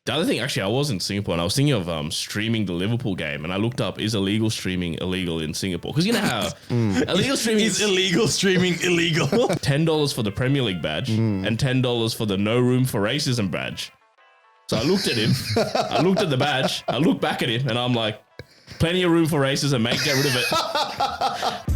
The other thing, actually, I was in Singapore and I was thinking of streaming the Liverpool game, and I looked up, is illegal streaming illegal in Singapore? Because you know how illegal streaming Is illegal streaming illegal? $10 for the Premier League badge and $10 for the No Room for Racism badge. So I looked at him, I looked at the badge, I looked back at him, and I'm like, plenty of room for racism, mate, get rid of it.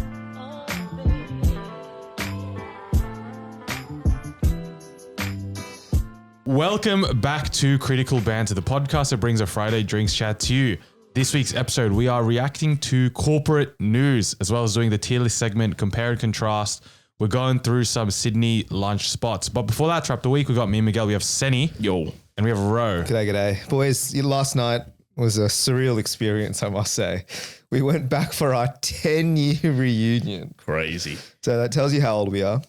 Welcome back to Critical Banter, the podcast that brings a Friday drinks chat to you. This week's episode, we are reacting to corporate news, as well as doing the tier list segment, compare and contrast. We're going through some Sydney lunch spots. But before that, Trap the Week, we got me and Miguel, we have Senny. Yo. And we have Ro. G'day. Boys, last night was a surreal experience, I must say. We went back for our 10-year reunion. Crazy. So that tells you how old we are.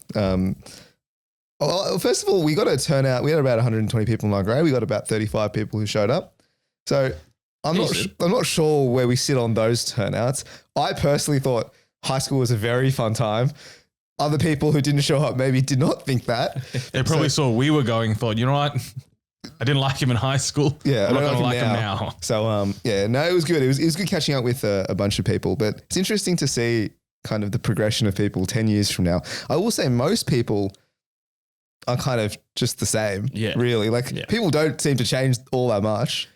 Well, first of all, we got a turnout. We had about 120 people in our grade. We got about 35 people who showed up. So I'm not sure where we sit on those turnouts. I personally thought high school was a very fun time. Other people who didn't show up maybe did not think that. They probably saw we were going and thought, you know what? I didn't like him in high school. Yeah, I'm not going to like him now. So, no, it was good. It was good catching up with a bunch of people, but it's interesting to see kind of the progression of people 10 years from now. I will say most people are kind of just the same, really. People don't seem to change all that much.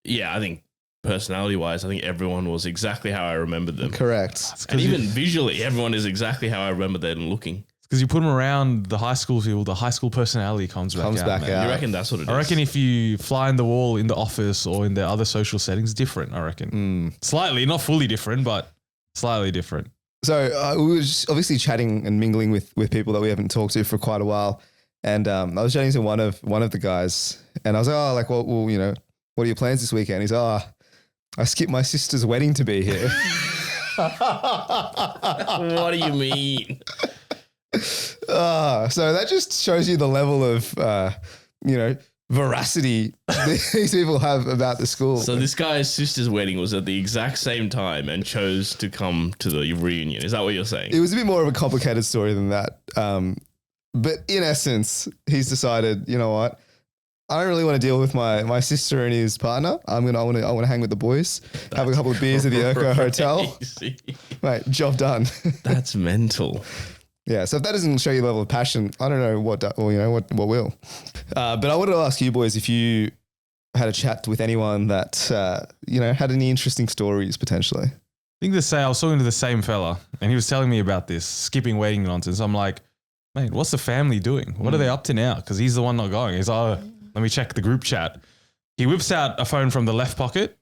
Yeah, I think personality-wise, I think everyone was exactly how I remembered them. Correct. And even visually, everyone is exactly how I remember them looking. Because you put them around the high school people, the high school personality comes back out. You reckon that's what it is? I reckon if you fly in the wall in the office or in the other social settings, different, I reckon. Slightly, not fully different, but slightly different. So we were just obviously chatting and mingling with people that we haven't talked to for quite a while. And I was chatting to one of the guys and I was like, well, you know, what are your plans this weekend? He's I skipped my sister's wedding to be here. What do you mean? So that just shows you the level of, veracity these people have about the school. So this guy's sister's wedding was at the exact same time and chose to come to the reunion. Is that what you're saying? It was a bit more of a complicated story than that. But in essence, he's decided, you know what? I don't really want to deal with my sister and his partner. I want to hang with the boys, have a couple of beers at the Urco Hotel. Mate, job done. That's mental. Yeah, so if that doesn't show you the level of passion, I don't know what will. But I wanted to ask you boys if you had a chat with anyone that had any interesting stories potentially. I think I was talking to the same fella, and he was telling me about this skipping wedding nonsense. I'm like, mate, what's the family doing? What are they up to now? Because he's the one not going. He's let me check the group chat. He whips out a phone from the left pocket.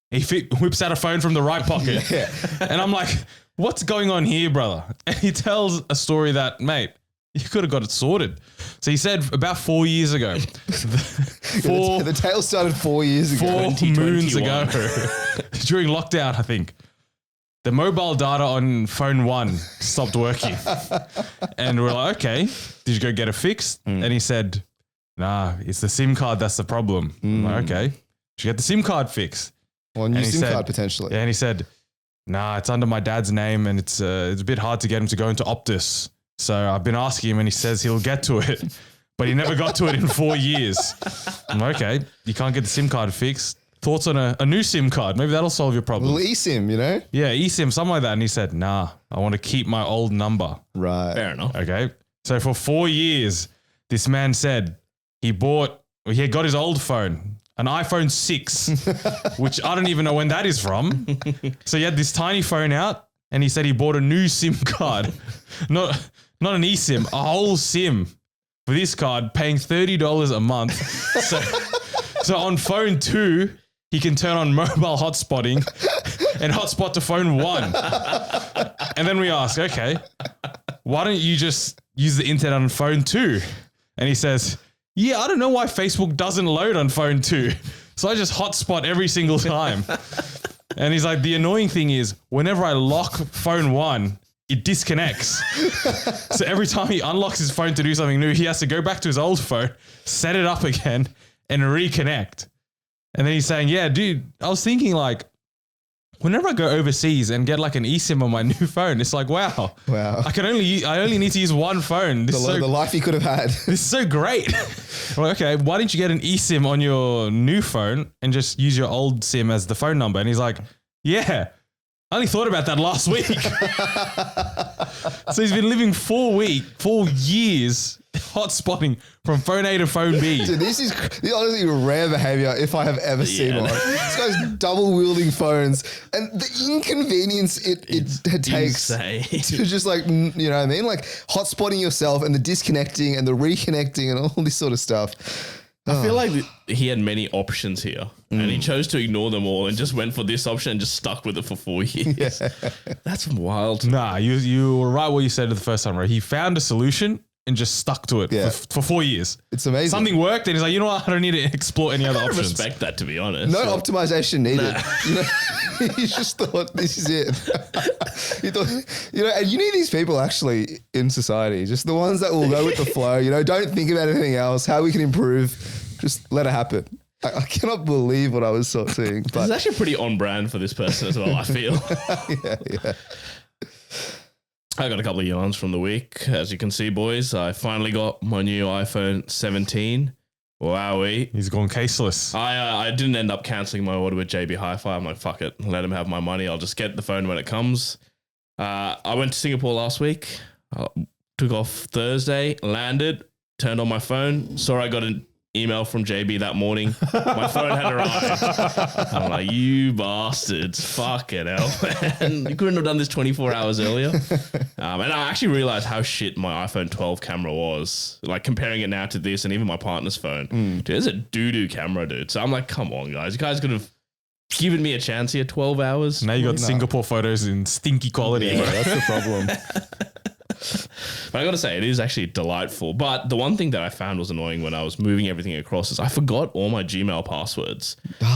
He whips out a phone from the right pocket. Yeah. And I'm like, what's going on here, brother? And he tells a story that, mate, you could have got it sorted. So he said about 4 years ago. The tale started 4 years ago. 4 moons ago. During lockdown, I think. The mobile data on phone 1 stopped working. And we're like, okay, did you go get it fixed? And he said, nah, it's the SIM card that's the problem. I'm like, okay, did you get the SIM card fixed? Or a new SIM card potentially. Yeah, and he said, nah, it's under my dad's name and it's a bit hard to get him to go into Optus. So I've been asking him and he says he'll get to it, but he never got to it in 4 years. I'm like, okay, you can't get the SIM card fixed. Thoughts on a new SIM card? Maybe that'll solve your problem. Well, eSIM, you know? Yeah, eSIM, something like that. And he said, nah, I want to keep my old number. Right. Fair enough. Okay. So for 4 years, this man said he had got his old phone, an iPhone 6, which I don't even know when that is from. So he had this tiny phone out and he said he bought a new SIM card, not an eSIM, a whole SIM for this card, paying $30 a month. So on phone 2, he can turn on mobile hotspotting and hotspot to phone 1. And then we ask, okay, why don't you just use the internet on phone 2? And he says, yeah, I don't know why Facebook doesn't load on phone 2. So I just hotspot every single time. And he's like, the annoying thing is whenever I lock phone 1, it disconnects. So every time he unlocks his phone to do something new, he has to go back to his old phone, set it up again, and reconnect. And then he's saying, yeah, dude, I was thinking like, whenever I go overseas and get like an eSIM on my new phone, it's like, wow. Wow. I only need to use one phone. This The life you could have had. this is so great. I'm like, okay, why didn't you get an eSIM on your new phone and just use your old SIM as the phone number? And he's like, yeah, I only thought about that last week. So he's been living 4 years hotspotting from phone A to phone B. Dude, this is honestly rare behavior if I have ever seen one. This guy's double wielding phones and the inconvenience it takes insane. to just like, you know what I mean? Like hotspotting yourself and the disconnecting and the reconnecting and all this sort of stuff. I feel like he had many options here and he chose to ignore them all and just went for this option and just stuck with it for 4 years. That's wild. Nah, you were right what you said the first time, right? He found a solution and just stuck to it for 4 years. It's amazing. Something worked and he's like, you know what? I don't need to explore any other I options. respect that, to be honest. No optimization needed. You know, he just thought this is it. He thought, you know, and you need these people actually in society, just the ones that will go with the flow. You know, don't think about anything else. How we can improve, just let it happen. I cannot believe what I was sort of seeing. But It's actually pretty on brand for this person as well, I feel. yeah. I got a couple of yarns from the week. As you can see, boys, I finally got my new iPhone 17. Wowee. He's gone caseless. I didn't end up cancelling my order with JB Hi-Fi. I'm like, fuck it. Let him have my money. I'll just get the phone when it comes. I went to Singapore last week. Took off Thursday. Landed. Turned on my phone. Saw I got an email from JB that morning. My phone had arrived. I'm like, you bastards. Fucking hell, man. You couldn't have done this 24 hours earlier. And I actually realized how shit my iPhone 12 camera was. Like comparing it now to this and even my partner's phone. Dude, it's a doo-doo camera, dude. So I'm like, come on, guys. You guys could have given me a chance here. 12 hours. Now you got Singapore photos in stinky quality. Yeah, that's the problem. But I got to say, it is actually delightful. But the one thing that I found was annoying when I was moving everything across is I forgot all my Gmail passwords.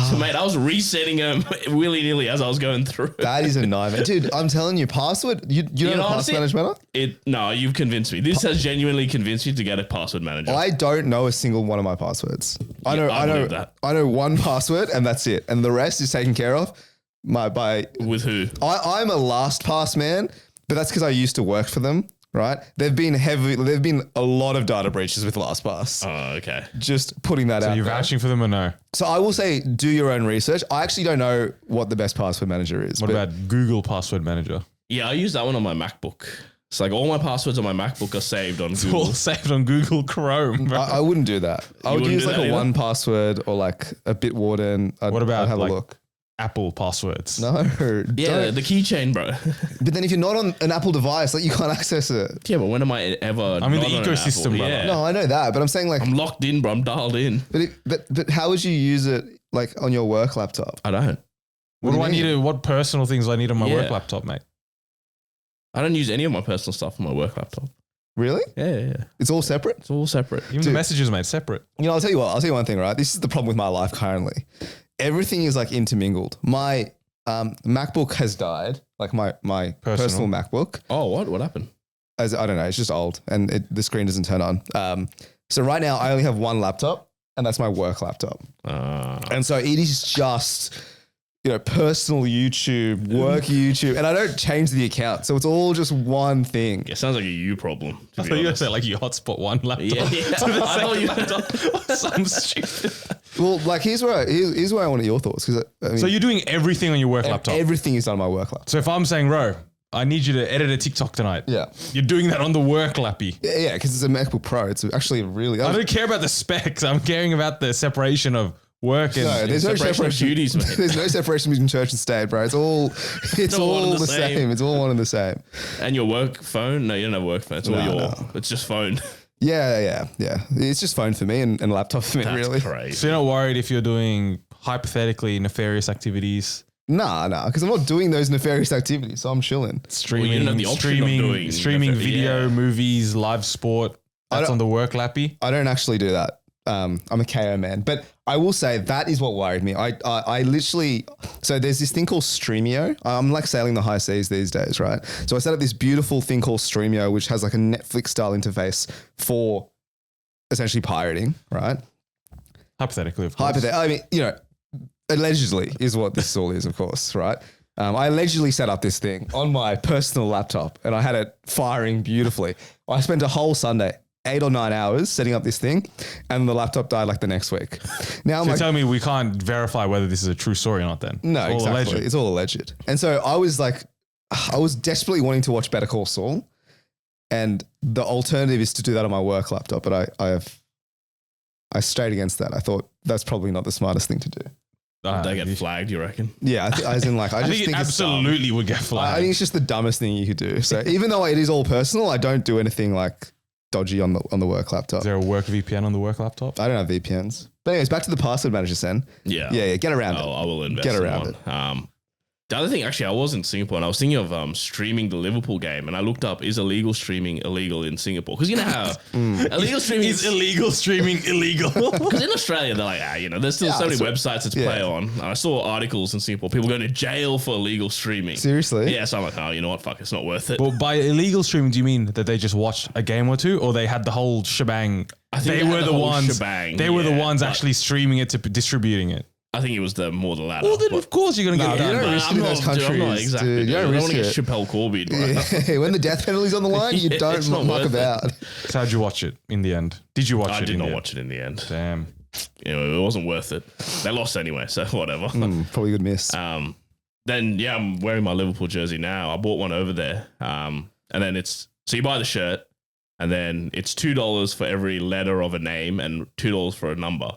So, mate, I was resetting them willy-nilly as I was going through. That is a nightmare. Dude, I'm telling you, password, you know what password manager? No, you've convinced me. This has genuinely convinced you to get a password manager. I don't know a single one of my passwords. I believe that. know one password and that's it. And the rest is taken care of by With who? I'm a LastPass man, but that's because I used to work for them, right? There've been a lot of data breaches with LastPass. Oh, okay. Just putting that out. Are you there. vouching for them or no? So I will say, do your own research. I actually don't know what the best password manager is. What about Google Password Manager? Yeah, I use that one on my MacBook. It's like all my passwords on my MacBook are saved on Google. All saved on Google Chrome. I wouldn't do that. I would wouldn't use do like that a either? 1Password or like a Bitwarden. What about I'd have like a look? Apple passwords? No. Yeah, don't. the keychain, bro. But then if you're not on an Apple device, like you can't access it. Yeah, but when am I ever? I'm in not the on an ecosystem, Apple? brother. Yeah. No, I know that, but I'm saying like, I'm locked in, bro. I'm dialed in. but how would you use it like on your work laptop? I don't. What do I need to, what personal things do I need on my work laptop, mate? I don't use any of my personal stuff on my work laptop. Really? Yeah. It's all separate? It's all separate. Even the messages, mate, separate. You know, I'll tell you one thing, right? This is the problem with my life currently. Everything is like intermingled. My MacBook has died, like my personal MacBook. Oh, what happened? I don't know, it's just old and the screen doesn't turn on. So right now I only have one laptop and that's my work laptop. And so it is just, you know, personal YouTube, work YouTube, and I don't change the account. So it's all just one thing. It sounds like a you problem. I thought you were going to say like you hotspot one laptop Yeah. to the I thought second you- laptop. Some stupid. Well, like here's where I want your thoughts. Because I mean, So you're doing everything on your work laptop. everything is done on my work laptop. So if I'm saying, Ro, I need you to edit a TikTok tonight. Yeah. You're doing that on the work lappy. Yeah, because it's a MacBook Pro. It's actually really. I don't care about the specs. I'm caring about the separation of work and No, there's no separation of separation. duties, mate. There's no separation between church and state, bro. It's all all one and the the same. same. It's all one and the same. And your work phone? No, you don't have a work phone. It's all No. It's just phone. Yeah. It's just phone for me and laptop for me, That's really. crazy. So you're not worried if you're doing hypothetically nefarious activities, Nah, because I'm not doing those nefarious activities, so I'm chilling. streaming, you don't have the option of doing streaming nefa- video, yeah. movies, live sport. That's don't- on the work lappy. I don't actually do that. I'm a KO man, but I will say that is what worried me. I literally, so there's this thing called Streamio. I'm like sailing the high seas these days, right? So I set up this beautiful thing called Streamio, which has like a Netflix style interface for essentially pirating, right? Hypothetically, of course. I mean, you know, allegedly is what this all is, of course, right? I allegedly set up this thing on my personal laptop and I had it firing beautifully. I spent a whole Sunday, 8 or 9 hours setting up this thing, and the laptop died like the next week. Now So you're telling me we can't verify whether this is a true story or not then? no, It's all exactly. alleged. It's all alleged. And so I was desperately wanting to watch Better Call Saul, and the alternative is to do that on my work laptop. But I strayed against that. I thought that's probably not the smartest thing to do. They get flagged, you reckon? Yeah, I think it absolutely would get I flagged. think it's just the dumbest thing you could do. So even though it is all personal, I don't do anything like dodgy on the work laptop. Is there a work VPN on the work laptop? I don't have VPNs. But anyways, back to the password manager, Sen. Yeah. Yeah, get around it. I will invest Get in around one. The other thing, actually, I was in Singapore and I was thinking of streaming the Liverpool game, and I looked up, is illegal streaming illegal in Singapore? Because you know how illegal streaming Is illegal streaming illegal? Because in Australia, they're like, there's still so many websites to play yeah. on. And I saw articles in Singapore, people going to jail for illegal streaming. Seriously? Yeah, so I'm like, oh, you know what? Fuck, it's not worth it. Well, by illegal streaming, do you mean that they just watched a game or two, or they had the whole shebang? I think they they were had the the whole ones. shebang, They were the yeah, ones but- actually streaming it to distributing it. I think it was more the latter. Well, then But- of course you're gonna No, get you done. don't risk it in those dude, I'm not countries, exactly. dude. You Dude. I don't don't want to risk get Chappelle Corby, right? Yeah, when the death penalty's on the line, you Yeah, don't it's not muck worth it. about. So how'd you watch it in the end? Did you watch it? I did in not the watch it in the end. Damn. It wasn't worth it. They lost anyway, so whatever. Probably a good miss. Then yeah, I'm wearing my Liverpool jersey now. I bought one over there. And then so you buy the shirt, and then it's $2 for every letter of a name and $2 for a number.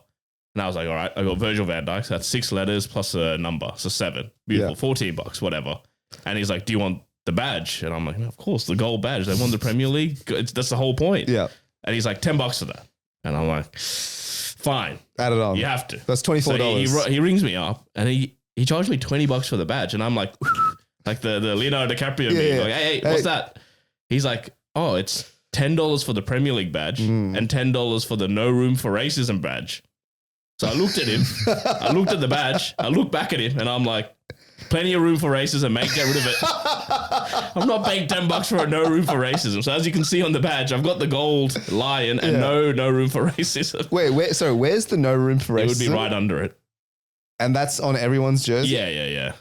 And I was like, all right, I got Virgil van Dijk. So that's 6 letters plus a number. So 7. Beautiful. Yeah. $14, whatever. And he's like, do you want the badge? And I'm like, of course, the gold badge. They won the Premier League. That's the whole point. Yeah. And he's like, $10 for that. And I'm like, fine, Add it on. you have to. That's $24. So he rings me up and he charged me $20 for the badge. And I'm like, like the Leonardo DiCaprio meme. yeah. Like, hey, what's that? He's like, oh, it's $10 for the Premier League badge and $10 for the no room for racism badge. So I looked at him, I looked at the badge, I looked back at him, and I'm like, plenty of room for racism, mate, get rid of it. I'm not paying $10 for a no room for racism. So as you can see on the badge, I've got the gold lion and no room for racism. Wait, where's the no room for racism? It would be right under it. And that's on everyone's jersey? Yeah.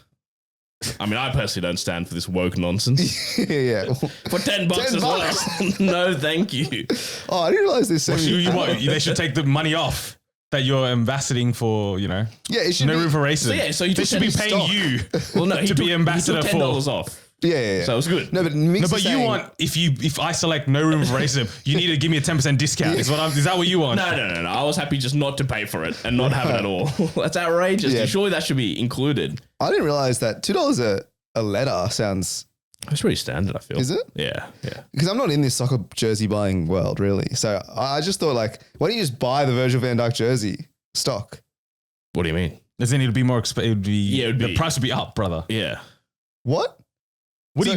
I mean, I personally don't stand for this woke nonsense. yeah. For $10 as well. No, thank you. Oh, I didn't realize this. They should take the money off that you're ambassading for, Yeah, it should no be. room for racism. So you they took should be 10 paying stock. you Well, no, to be ambassador he took for. $10 off. Yeah. So it was good. No, but No, but you want if I select no room for racism, you need to give me a 10% discount. Is that what you want? No. I was happy just not to pay for it and not have it at all. That's outrageous. Yeah. Surely that should be included. I didn't realize that $2 a letter sounds. That's pretty standard, I feel. Is it? Yeah. Because I'm not in this soccer jersey buying world, really. So I just thought, like, why don't you just buy the Virgil van Dijk jersey stock? What do you mean? As in, it'd be more expensive. The be. price would be up, brother. Yeah. What? Wait,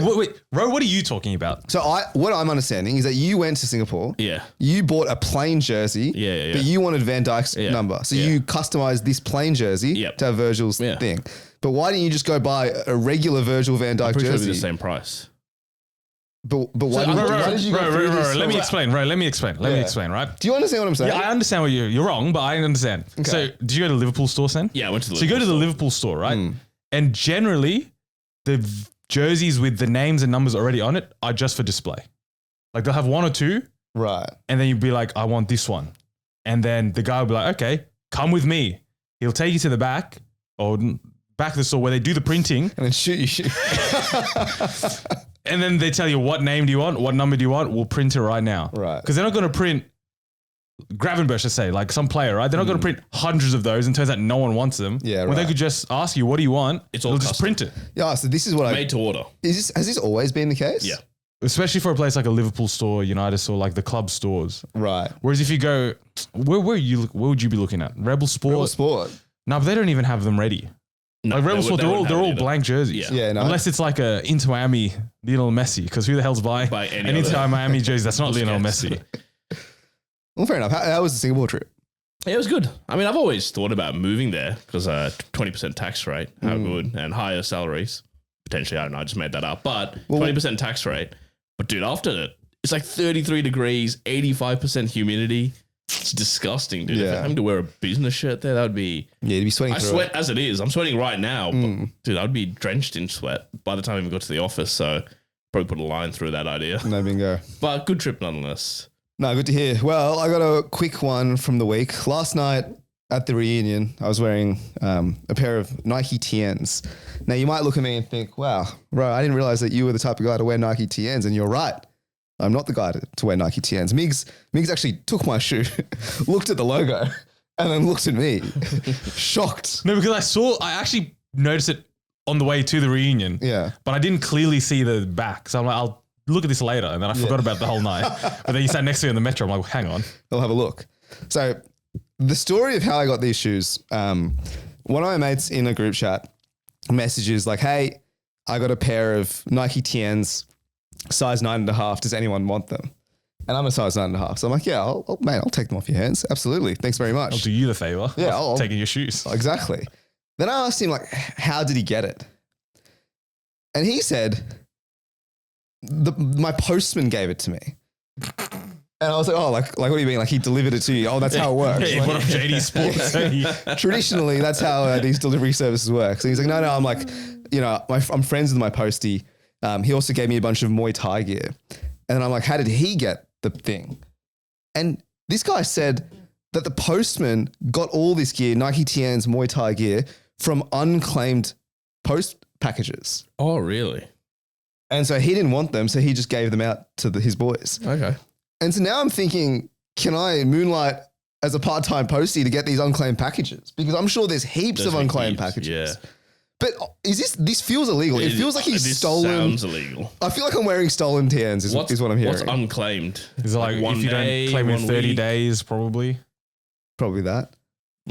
Ro, what are you talking about? So what I'm understanding is that you went to Singapore. Yeah. You bought a plain jersey. Yeah. But you wanted Van Dijk's number. So you customized this plain jersey to have Virgil's thing. But why didn't you just go buy a regular Virgil van Dijk Pretty sure it'd jersey? be the same price. But why did you go through this? Let me explain. Let me explain, right? Do you understand what I'm saying? Yeah, I understand what you're wrong, but I understand. Okay. So, did you go to the Liverpool store, Sen? Yeah, I went to the So you go to the Liverpool store, right? And generally, the jerseys with the names and numbers already on it are just for display. Like they'll have 1 or 2, Right. and then you'd be like, I want this one. And then the guy will be like, okay, come with me. He'll take you to the back or back of the store where they do the printing. And then shoot you. And then they tell you what name do you want, what number do you want. We'll print it right now. Right. Because they're not going to print Gravenberch, let's say, like some player, right? They're not going to print hundreds of those and turns out no one wants them. Yeah, When they right. could just ask you, what do you want? It's all They'll just custom. print it. Yeah, so this is what Made to order. has this always been the case? Yeah. Especially for a place like a Liverpool store, United store, like the club stores. Right. Whereas if you go, where would you be looking at? Rebel Sport? Rebel Sport. No, but they don't even have them ready. No, Like Rebel they Sport, wouldn't they're have all it either. blank jerseys. Yeah. Yeah, no. Unless it's like a Inter Miami Lionel Messi, because who the hell's buying Buy any an Inter other- Miami jersey that's not Lionel Busquets. Messi? Well, fair enough. How was the Singapore trip? Yeah, it was good. I mean, I've always thought about moving there because 20% tax rate, how good, and higher salaries. Potentially, I don't know, I just made that up. But 20% tax rate. But dude, after it, it's like 33 degrees, 85% humidity. It's disgusting, dude. Yeah. If I'm having to wear a business shirt there, that would be. Yeah, you'd be sweating I through sweat it. as it is. I'm sweating right now, but dude, I'd be drenched in sweat by the time I even got to the office. So probably put a line through that idea. No bingo. But good trip nonetheless. No, good to hear. Well, I got a quick one from the week. Last night at the reunion, I was wearing a pair of Nike TNs. Now, you might look at me and think, wow, bro, I didn't realize that you were the type of guy to wear Nike TNs. And you're right. I'm not the guy to wear Nike TNs. Migs actually took my shoe, looked at the logo, and then looked at me, shocked. No, because I actually noticed it on the way to the reunion. Yeah. But I didn't clearly see the back. So I'm like, I'll look at this later. And then I forgot about the whole night. But then you sat next to me on the metro. I'm like, hang on. I'll have a look. So the story of how I got these shoes, one of my mates in a group chat messages like, hey, I got a pair of Nike TNs, size 9.5. Does anyone want them? And I'm a size 9.5. So I'm like, yeah, I'll take them off your hands. Absolutely. Thanks very much. I'll do you the favor. Yeah, of taking your shoes. Exactly. Then I asked him, like, how did he get it? And he said, my postman gave it to me. And I was like, oh, like what do you mean? Like he delivered it to you? Oh, that's how it works. Yeah, what up, JD Sports? Traditionally, that's how these delivery services work. So he's like, no, I'm like, I'm friends with my postie. He also gave me a bunch of Muay Thai gear. And then I'm like, how did he get the thing? And this guy said that the postman got all this gear, Nike TN's Muay Thai gear, from unclaimed post packages. Oh, really? And so he didn't want them, so he just gave them out to his boys. Okay. And so now I'm thinking, can I moonlight as a part-time postie to get these unclaimed packages? Because I'm sure there's heaps of unclaimed packages. Yeah. But this feels illegal. It feels like he's stolen. Sounds illegal. I feel like I'm wearing stolen TNs is what I'm hearing. What's unclaimed? Is it like if you don't claim in 30 days, probably? Probably that.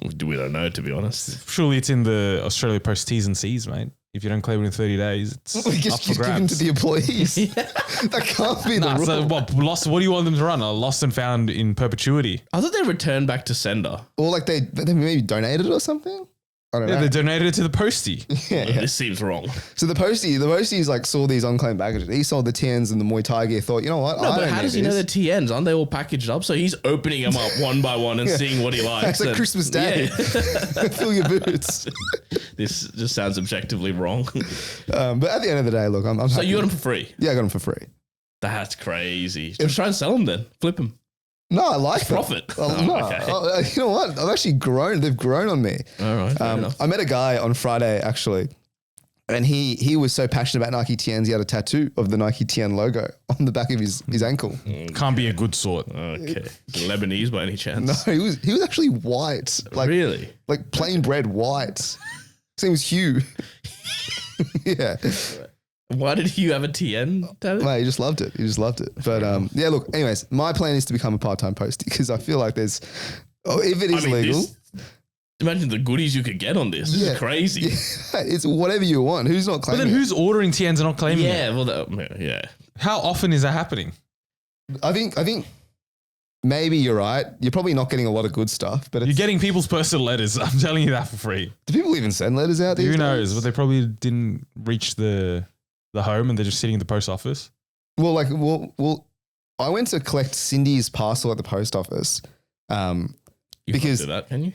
We don't know, to be honest. Surely it's in the Australia Post T's and C's, mate. If you don't claim it in 30 days, it's up for just give them grabs. to the employees. That can't be the rule. So what do you want them to run? A lost and found in perpetuity? I thought they returned back to sender. Or like they maybe donated it or something? I don't know. They donated it to the postie. Yeah. This seems wrong. So the postie's like saw these unclaimed packages. He saw the TNs and the Muay Thai gear, thought, you know what? No, but how does he know the TNs? Aren't they all packaged up? So he's opening them up one by one and seeing what he likes. It's like Christmas Day. Yeah. Fill your boots. This just sounds objectively wrong. But at the end of the day, look, I'm So happy. you got them for free? Yeah, I got them for free. That's crazy. Just try and sell them then. Flip them. No, I like them. Profit. No, Okay. you know what? I've actually grown. They've grown on me. All right. Fair enough. I met a guy on Friday actually, and he was so passionate about Nike TNs, he had a tattoo of the Nike TN logo on the back of his ankle. Can't be a good sort. Okay. Lebanese by any chance? No, he was actually white, like Really? like plain bread white. His name was Hugh. Yeah. Why did you have a TN tattoo? Mate, he just loved it. But yeah, look, anyways, my plan is to become a part-time postie because I feel like if it is legal. Imagine the goodies you could get on this. This is crazy. Yeah, it's whatever you want. Who's not But claiming then it? who's ordering TNs and not claiming it? Yeah, well, yeah. How often is that happening? I think maybe you're right. You're probably not getting a lot of good stuff, but You're getting people's personal letters. I'm telling you that for free. do people even send letters out these Who days? knows? But they probably didn't reach the home and they're just sitting in the post office. Well, I went to collect Cindy's parcel at the post office You because can't do that, can you?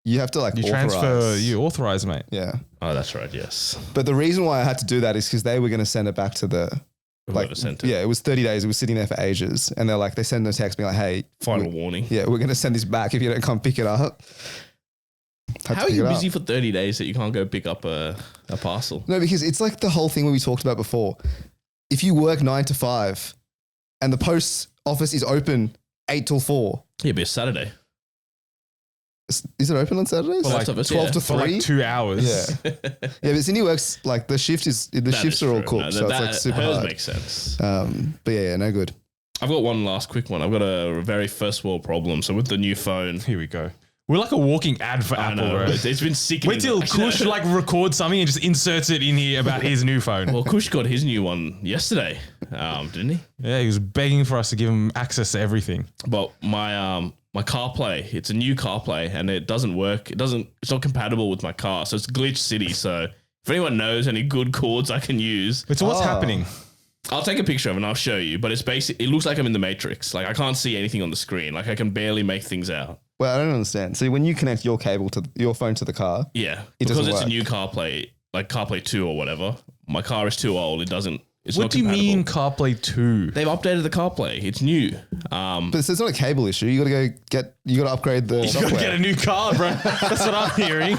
you have to like You authorize. authorize, mate. Yeah. Oh, that's right. Yes. But the reason why I had to do that is because they were going to send it back to the Whoever sent it. Yeah, it was 30 days. It was sitting there for ages. And they're like, they send a text being like, hey, Final warning. yeah, we're going to send this back if you don't come pick it up. Had to How are pick you it up. busy for 30 days that you can't go pick up a parcel? No, because it's like the whole thing we talked about before. If you work 9 to 5 and the post office is open 8 till 4, Yeah, it'd be a Saturday. is it open on Saturdays? Well, Like most of us, 12 yeah. to For 3? like 2 hours. Yeah. Yeah, but Cindy works like the shifts are all cool. So it's like super hers hard. makes sense. But yeah, no good. I've got one last quick one. I've got a very first world problem. So with the new phone, Here we go. We're like a walking ad for I Apple, know, bro. it's been sickening. Wait till Kush like records something and just inserts it in here about his new phone. Well, Kush got his new one yesterday, didn't he? Yeah, he was begging for us to give him access to everything. But my CarPlay, it's a new CarPlay and it doesn't work. It's not compatible with my car. So it's glitch city. So if anyone knows any good chords I can use, Wait, so what's happening? I'll take a picture of it and I'll show you, but it's it looks like I'm in the Matrix. Like I can't see anything on the screen. Like I can barely make things out. Well, I don't understand. So when you connect your cable to your phone to the car, Yeah. It Because doesn't it's a work. new CarPlay, like CarPlay 2 or whatever. My car is too old. It's What not do you compatible. mean CarPlay 2? They've updated the CarPlay. It's new. but it's not a cable issue. You got to upgrade the You software. gotta get a new car, bro. That's what I'm hearing.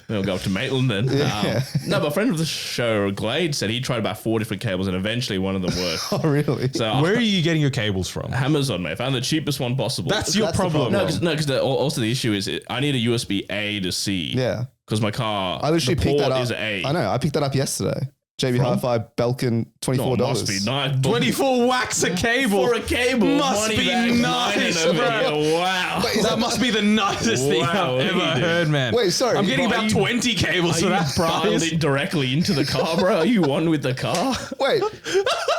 We'll go up to Maitland then. Yeah. No, but a friend of the show, Glade, said he tried about 4 different cables and eventually one of them worked. Oh, really? So Where are you getting your cables from? Amazon, mate. Found the cheapest one possible. That's your That's the problem. problem. No, because also the issue is I need a USB A to C. Yeah. Because my car, I literally the picked port that up. is A. I know. I picked that up yesterday. JB Hi-Fi Belkin, $24. Oh, must be nice. 24 wax a cable. For a cable. Must money be bags, nice, mining over bro. here. Wow. That must be the nicest thing Wow, I've ever what are you heard, man. Wait, sorry. I'm getting Bro, about are you- 20 cables Are for you that dialed price. in directly into the car, bro? Are you one with the car? Wait,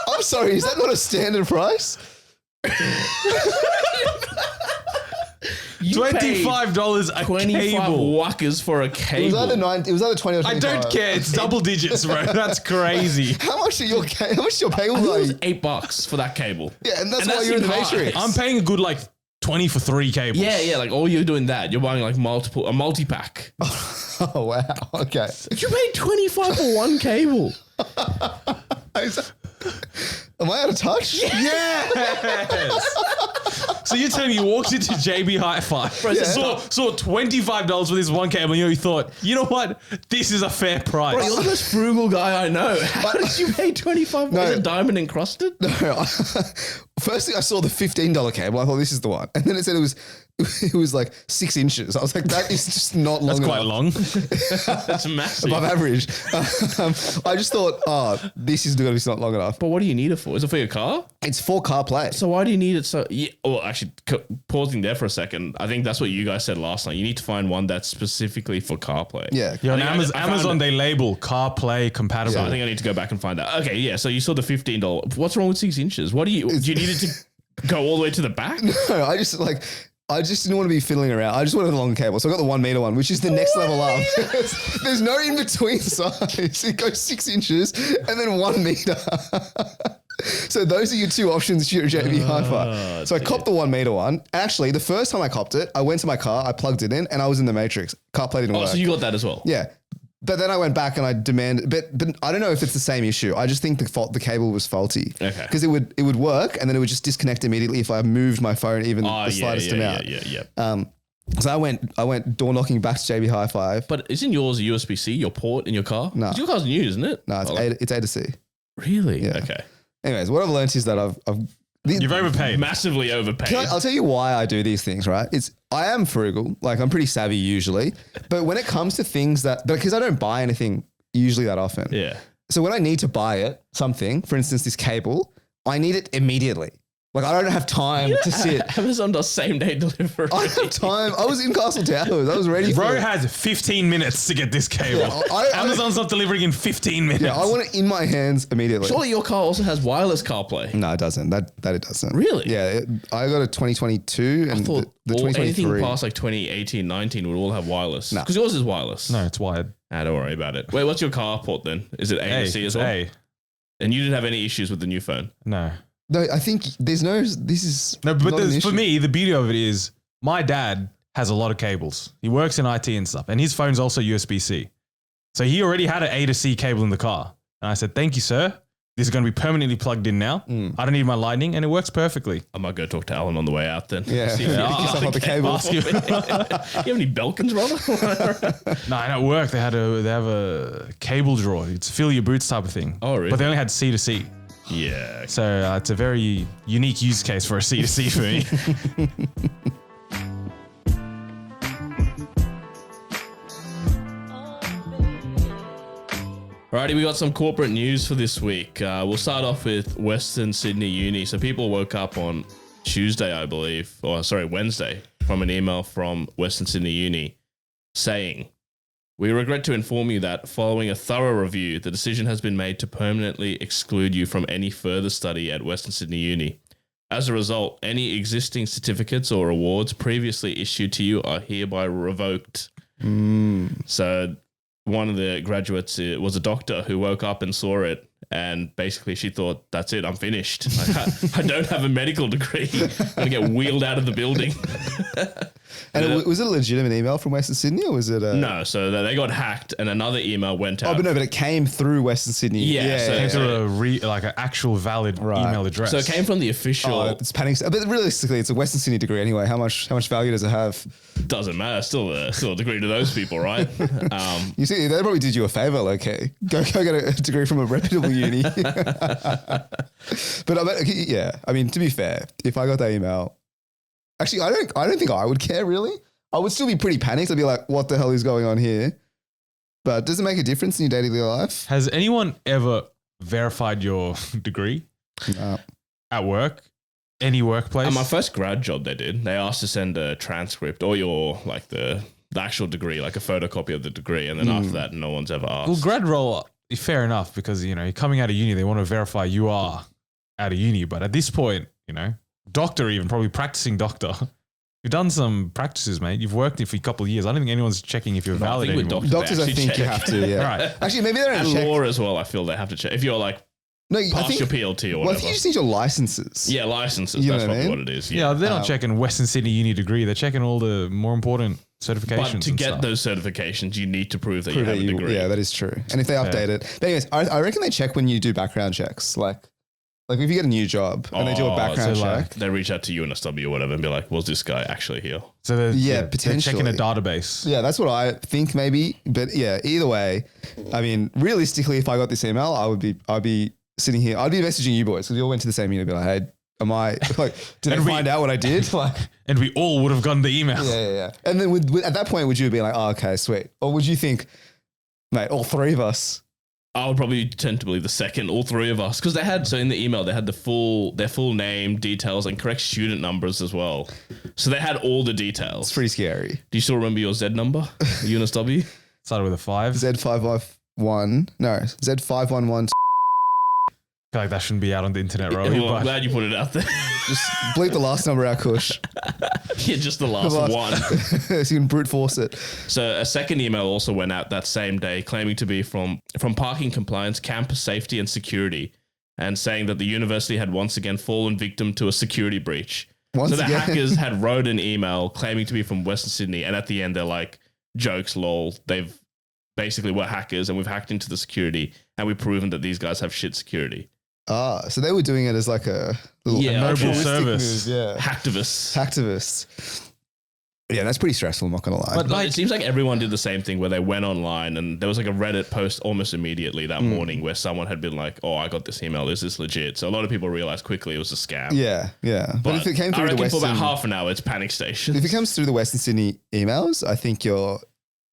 I'm sorry. Is that not a standard price? You paid $25 a 25 cable. whackers for a It was cable. either 9. It was either 20 or 25. I don't care. It's double digits, bro. That's crazy. How much are your How much are your I think it cables? was Like? $8 for that cable. Yeah, and that's why you're in the cars. Matrix. I'm paying a good like 20 for 3 cables. Yeah, like all you're doing that. You're buying like a multi-pack. Oh wow. Okay. You paid 25 for one cable. Am I out of touch? Yes. So you're telling me you walked into JB Hi-Fi, saw $25 for this one cable, and you thought, you know what? This is a fair price. Bro, you're the most frugal guy I know. How did you pay 25? No. Is it diamond encrusted? No. Firstly, I saw the $15 cable. I thought this is the one, and then it said it was like 6 inches. I was like, that is just not long That's quite enough. long. That's massive. Above average. I just thought, this is going to be not long enough. But what do you need it for? Is it for your car? It's for CarPlay. So why do you need it so... Yeah, well, actually, pausing there for a second, I think that's what you guys said last night. You need to find one that's specifically for CarPlay. Yeah. Yeah, on I think I found Amazon, it. they label CarPlay compatible. So I think I need to go back and find that. Okay, yeah, so you saw the $15. What's wrong with 6 inches? Do you need it to go all the way to the back? No, I just didn't want to be fiddling around. I just wanted a long cable. So I got the 1 meter one, which is the next level up. There's no in between size. It goes 6 inches and then 1 meter. So those are your 2 options here at JB Hi-Fi. So I copped the 1 meter one. Actually, the first time I copped it, I went to my car, I plugged it in, and I was in the Matrix. CarPlay didn't Oh, work. so you got that as well? Yeah. But then I went back and I demanded, but I don't know if it's the same issue. I just think the cable was faulty. Okay. Because it would work and then it would just disconnect immediately if I moved my phone even the slightest amount. Yeah. So I went door knocking back to JB Hi-Fi. But isn't yours a USB-C, your port in your car? No. 'Cause your car's new, isn't it? No, it's A to C. Really? Yeah. Okay. Anyways, what I've learned is that You've overpaid. Massively overpaid. I'll tell you why I do these things, right? I am frugal. Like I'm pretty savvy usually. But when it comes to things because I don't buy anything usually that often. Yeah. So when I need to buy something, for instance, this cable, I need it immediately. Like I don't have time to sit. Amazon does same day delivery. I don't have time. I was in Castle Towers. I was ready for Bro it. has 15 minutes to get this cable. I- Amazon's not delivering in 15 minutes. Yeah, I want it in my hands immediately. Surely your car also has wireless CarPlay. No, it doesn't. That it doesn't. Really? Yeah, I got a 2022 and I thought the anything 2023. past like 2018, 19 would all have wireless. No. Because yours is wireless. No, it's wired. Don't worry about it. Wait, what's your car port then? Is it A to C as well? A. And you didn't have any issues with the new phone? No. No, I think there's no. This is No, but not an for issue. me, the beauty of it is my dad has a lot of cables. He works in IT and stuff, and his phone's also USB-C. So he already had an A to C cable in the car. And I said, thank you, sir. This is going to be permanently plugged in now. I don't need my lightning, and it works perfectly. I might go talk to Alan on the way out then. Yeah. See if Yeah, he pick can yourself get up the cable. Ask you. You have any Belkins, brother? No, and at work they have a cable drawer. It's fill your boots type of thing. Oh, really? But they only had C to C. Yeah. So it's a very unique use case for a C to C for me. Alrighty, we got some corporate news for this week. We'll start off with Western Sydney Uni. So people woke up on Tuesday, I believe, Wednesday, from an email from Western Sydney Uni saying, "We regret to inform you that following a thorough review, the decision has been made to permanently exclude you from any further study at Western Sydney Uni. As a result, any existing certificates or awards previously issued to you are hereby revoked." So one of the graduates was a doctor who woke up and saw it And basically she thought, that's it, I'm finished. I don't have a medical degree. I'm going to get wheeled out of the building. And was it a legitimate email from Western Sydney or was it a... No, so they got hacked and another email went out. Oh, but it came through Western Sydney. Yeah, so It came to like an actual valid email address. So it came from the official. Oh, it's panic. But realistically, it's a Western Sydney degree anyway. How much value does it have? Doesn't matter. Still a degree to those people, right? You see, they probably did you a favor. Okay, go get a degree from a reputable uni. Yeah, I mean, to be fair, if I got that email, actually, I don't think I would care really. I would still be pretty panicked. I'd be like, what the hell is going on here? But does it make a difference in your daily life? Has anyone ever verified your degree No. at work? Any workplace? At my first grad job, they did. They asked to send a transcript or your like the actual degree, like a photocopy of the degree, and then after that, no one's ever asked. Well, grad role, fair enough, because you're coming out of uni, they want to verify you are out of uni. But at this point, doctor, even probably practicing doctor. You've done some practices, mate. You've worked it for a couple of years. I don't think anyone's checking if you're valid anymore. Doctors, I think you have to. Yeah. Right. Actually, maybe they don't And check. law as well. I feel they have to check if you're like No, I past think your PLT or Well, I whatever. think you just need your licenses. Yeah, licenses. You know That's what I probably mean? what it is. Yeah, they're not checking Western Sydney Uni degree. They're checking all the more important certifications. But to and get stuff. those certifications, you need to prove that you Prove have that a degree. Yeah, that is true. And if they update it, but anyways, I reckon they check when you do background checks. Like if you get a new job and they do a background so check. They reach out to UNSW or whatever and be like, was this guy actually here? So they're, Yeah, they're checking a potentially. database. Yeah, that's what I think maybe. But yeah, either way, I mean, realistically, if I got this email, I'd be sitting here. I'd be messaging you boys because we all went to the same uni. Be like, hey, am I like? Did I find out what I did? Like, And we all would have gotten the email. yeah. And then at that point, would you be like, oh, okay, sweet, or would you think, mate, all three of us? I would probably tend to believe the second, all three of us, because they had, so in the email, they had their full name, details, and correct student numbers as well. So they had all the details. It's pretty scary. Do you still remember your Z number, UNSW? Started with a 5. Z551. No, Z511. I feel like that shouldn't be out on the internet, Well, Rowie. I'm but glad you put it out there. Just bleep the last number out, Kush. Yeah, just the last one. So you can brute force it. So a second email also went out that same day claiming to be from parking compliance, campus safety and security, and saying that the university had once again fallen victim to a security breach. Once So the again. hackers had wrote an email claiming to be from Western Sydney, and at the end they're like, jokes, lol. They've basically, we're hackers and we've hacked into the security and we've proven that these guys have shit security. So they were doing it as like a little Yeah, noble altruistic service. move, yeah. Hacktivists. Hacktivists. Yeah, that's pretty stressful, I'm not going to lie. But it seems like everyone did the same thing where they went online and there was like a Reddit post almost immediately that morning where someone had been like, oh, I got this email. Is this legit? So a lot of people realized quickly it was a scam. yeah. But if it came I through the reckon for Western... about half an hour, it's panic station. If it comes through the Western Sydney emails, I think you're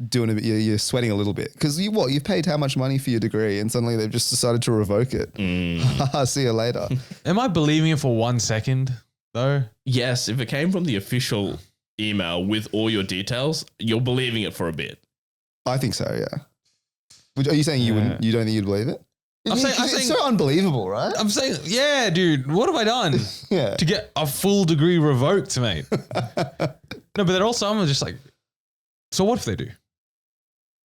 doing a bit, you're sweating a little bit. Because you've paid how much money for your degree and suddenly they've just decided to revoke it. See you later. am I believing it for 1 second, though? Yes, if it came from the official email with all your details, you're believing it for a bit. I think so, yeah. Are you saying you wouldn't? You don't think you'd believe it? I'm saying- It's so unbelievable, right? I'm saying, yeah, dude, what have I done Yeah. to get a full degree revoked, mate? No, but then also I'm just like, so what if they do?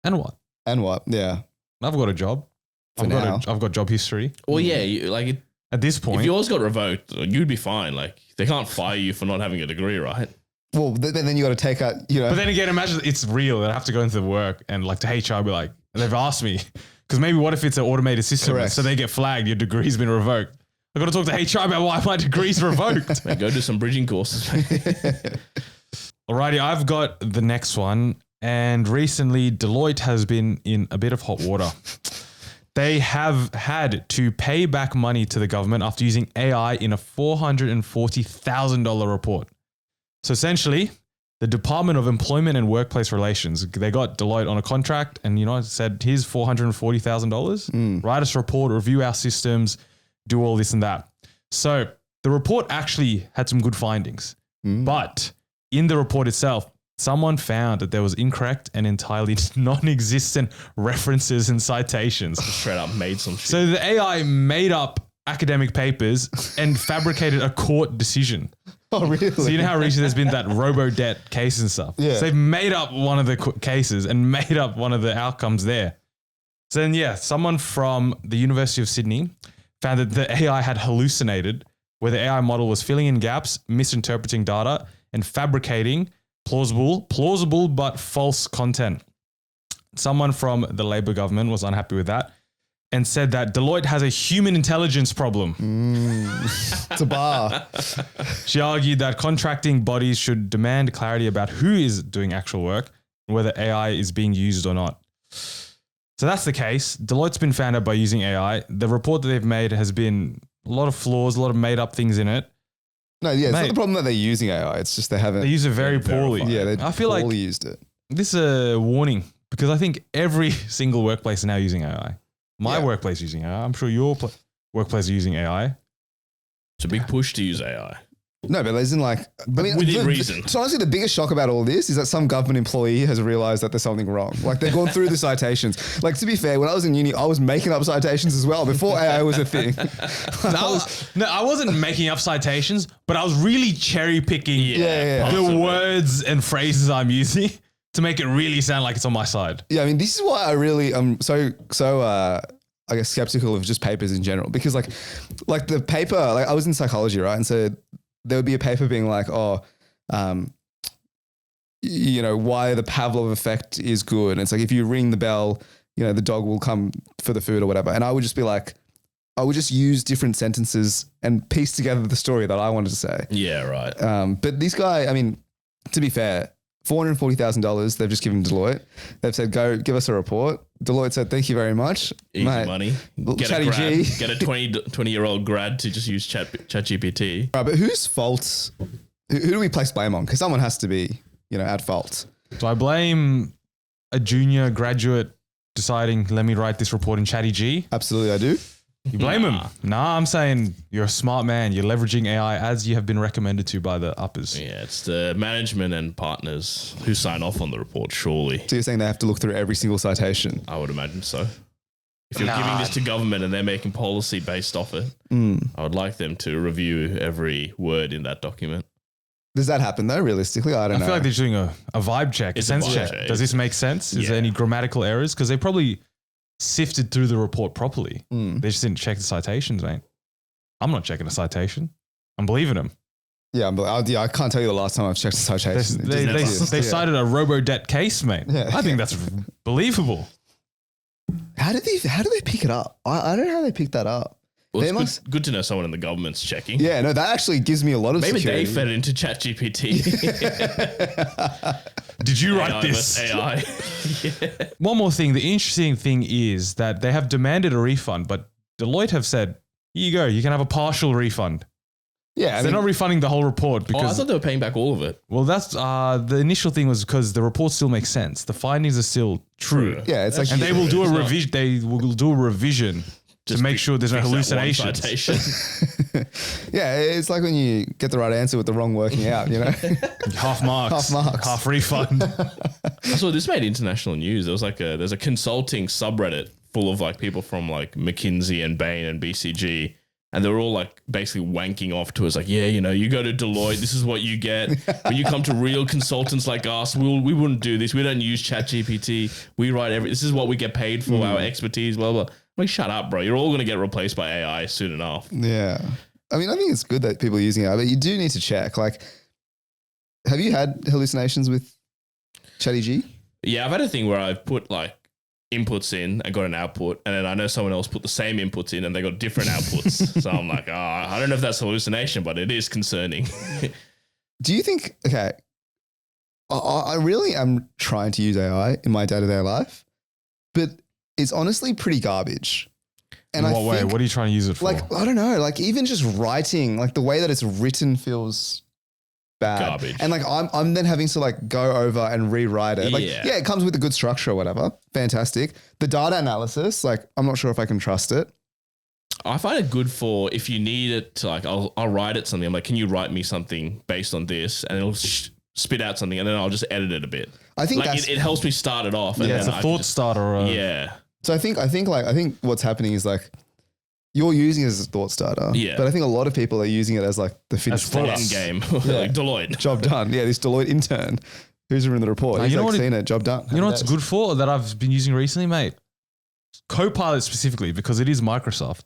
And what? And what? Yeah. I've got a job. For now. I've got job history. Well, yeah, At this if point, yours got revoked, you'd be fine. Like, they can't fire you for not having a degree, right? Well, then you got to take out, but then again, imagine it's real. I have to go into work and like to HR be like, they've asked me, because maybe what if it's an automated system? Correct. So they get flagged, your degree's been revoked. I've got to talk to HR about why my degree's revoked. Mate, go do some bridging courses. Alrighty, I've got the next one. And recently, Deloitte has been in a bit of hot water. They have had to pay back money to the government after using AI in a $440,000 report. So essentially, the Department of Employment and Workplace Relations, they got Deloitte on a contract and, said, here's $440,000. Write us a report, review our systems, do all this and that. So the report actually had some good findings. But in the report itself, someone found that there was incorrect and entirely non-existent references and citations. Straight up made some shit. So the AI made up academic papers and fabricated a court decision. Oh, really? So you know how recently there's been that robo-debt case and stuff? Yeah. So they've made up one of the cases and made up one of the outcomes there. So then, yeah, someone from the University of Sydney found that the AI had hallucinated, where the AI model was filling in gaps, misinterpreting data, and fabricating plausible but false content. Someone from the Labor government was unhappy with that and said that Deloitte has a human intelligence problem. It's a bar. She argued that contracting bodies should demand clarity about who is doing actual work and whether AI is being used or not. So that's the case. Deloitte's been found out by using AI. The report that they've made has been a lot of flaws, a lot of made up things in it. No, yeah, it's Mate. not the problem that they're using AI. It's just they haven't. They use it very poorly. Yeah, they I feel like poorly used it. this is a warning because I think every single workplace is now using AI. My workplace is using AI. I'm sure your workplace is using AI. It's a big push to use AI. No, but there's like, I mean, within reason. So honestly, the biggest shock about all this is that some government employee has realized that there's something wrong. Like they've gone through the citations. Like to be fair, when I was in uni, I was making up citations as well before AI was a thing. I wasn't making up citations, but I was really cherry picking Yeah. the words and phrases I'm using to make it really sound like it's on my side. Yeah, I mean, this is why I really am so I guess skeptical of just papers in general because like the paper, like I was in psychology, right? And so there would be a paper being like, why the Pavlov effect is good. And it's like, if you ring the bell, the dog will come for the food or whatever. And I would just be like, I would just use different sentences and piece together the story that I wanted to say. Yeah, right. But this guy, I mean, to be fair, $440,000 they've just given Deloitte. They've said, go give us a report. Deloitte said, thank you very much. Easy money. Get Chatty a G. Get a 20-year-old grad to just use ChatGPT. Right, but whose fault? Who do we place blame on? Because someone has to be, at fault. So I blame a junior graduate deciding, let me write this report in Chatty G. Absolutely, I do. You blame him. Nah, I'm saying you're a smart man. You're leveraging AI as you have been recommended to by the uppers. Yeah, it's the management and partners who sign off on the report, surely. So you're saying they have to look through every single citation? I would imagine so. If you're giving this to government and they're making policy based off it, I would like them to review every word in that document. Does that happen though, realistically? I don't know. I feel like they're doing a vibe check, a It's a sense vibe check. check. Does this make sense? Is there Yeah. any grammatical errors? Because they probably sifted through the report properly. They just didn't check the citations, mate. I'm not checking a citation. I'm believing them. Yeah, I can't tell you the last time I've checked a citation. They cited a robo-debt case, mate. Yeah. I think that's believable. How did they pick it up? I don't know how they picked that up. Well, They it's must- good to know someone in the government's checking. Yeah, no, that actually gives me a lot of Maybe security. they fed it into ChatGPT. Did you write AI this? versus AI. One more thing. The interesting thing is that they have demanded a refund, but Deloitte have said, here you go, you can have a partial refund. Yeah, They're not refunding the whole report I because, thought they were paying back all of it. well, that's the initial thing was because the report still makes sense. The findings are still true. yeah, it's like And they will do a It's not- revision. They will do a revision to Just make sure there's no fix that one hallucinations. citation. yeah, it's like when you get the right answer with the wrong working out. Half marks, Half marks. half refund. I saw this made international news. There was there's a consulting subreddit full of like people from like McKinsey and Bain and BCG. And they were all like basically wanking off to us like, yeah, you go to Deloitte, this is what you get. When you come to real consultants like us, we wouldn't do this. We don't use ChatGPT. We write this is what we get paid for, our expertise, blah, blah. I'm like, shut up, bro. You're all going to get replaced by AI soon enough. Yeah. I mean, I think it's good that people are using it, but you do need to check. Like, have you had hallucinations with Chatty G? Yeah, I've had a thing where I've put like inputs in and got an output, and then I know someone else put the same inputs in and they got different outputs. So I'm like, I don't know if that's hallucination, but it is concerning. Do you think, okay, I really am trying to use AI in my day-to-day life, but it's honestly pretty garbage. And In I what way? think, What are you trying to use it for? like, I don't know, like even just writing, like the way that it's written feels bad. Garbage. And like I'm then having to like go over and rewrite it. Like, Yeah. yeah, it comes with a good structure or whatever. Fantastic. The data analysis, like I'm not sure if I can trust it. I find it good for if you need it to like, I'll write it something. I'm like, can you write me something based on this? And it'll spit out something and then I'll just edit it a bit. I think Like that's it helps me start it off. And yeah, then it's a I thought can just- starter. Yeah. so I think what's happening is like you're using it as a thought starter. Yeah. But I think a lot of people are using it as like the finished The product. end game. Like Deloitte. Job done. Yeah, this Deloitte intern who's written the report. Now, He's you know like what seen it, job done. You know what's good for that I've been using recently, mate? Copilot specifically, because it is Microsoft.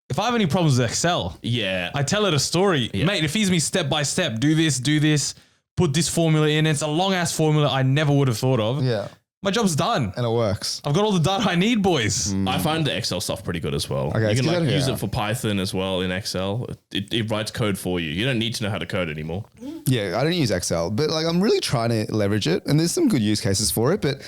If I have any problems with Excel, Yeah. I tell it a story. Yeah. Mate, it feeds me step by step. Do this, put this formula in. It's a long ass formula I never would have thought of. Yeah. My job's done. And it works. I've got all the data I need, boys. I find the Excel stuff pretty good as well. Okay, You let's can get like out of use here. it for Python as well in Excel. It writes code for you. You don't need to know how to code anymore. Yeah, I don't use Excel, but like I'm really trying to leverage it, and there's some good use cases for it. But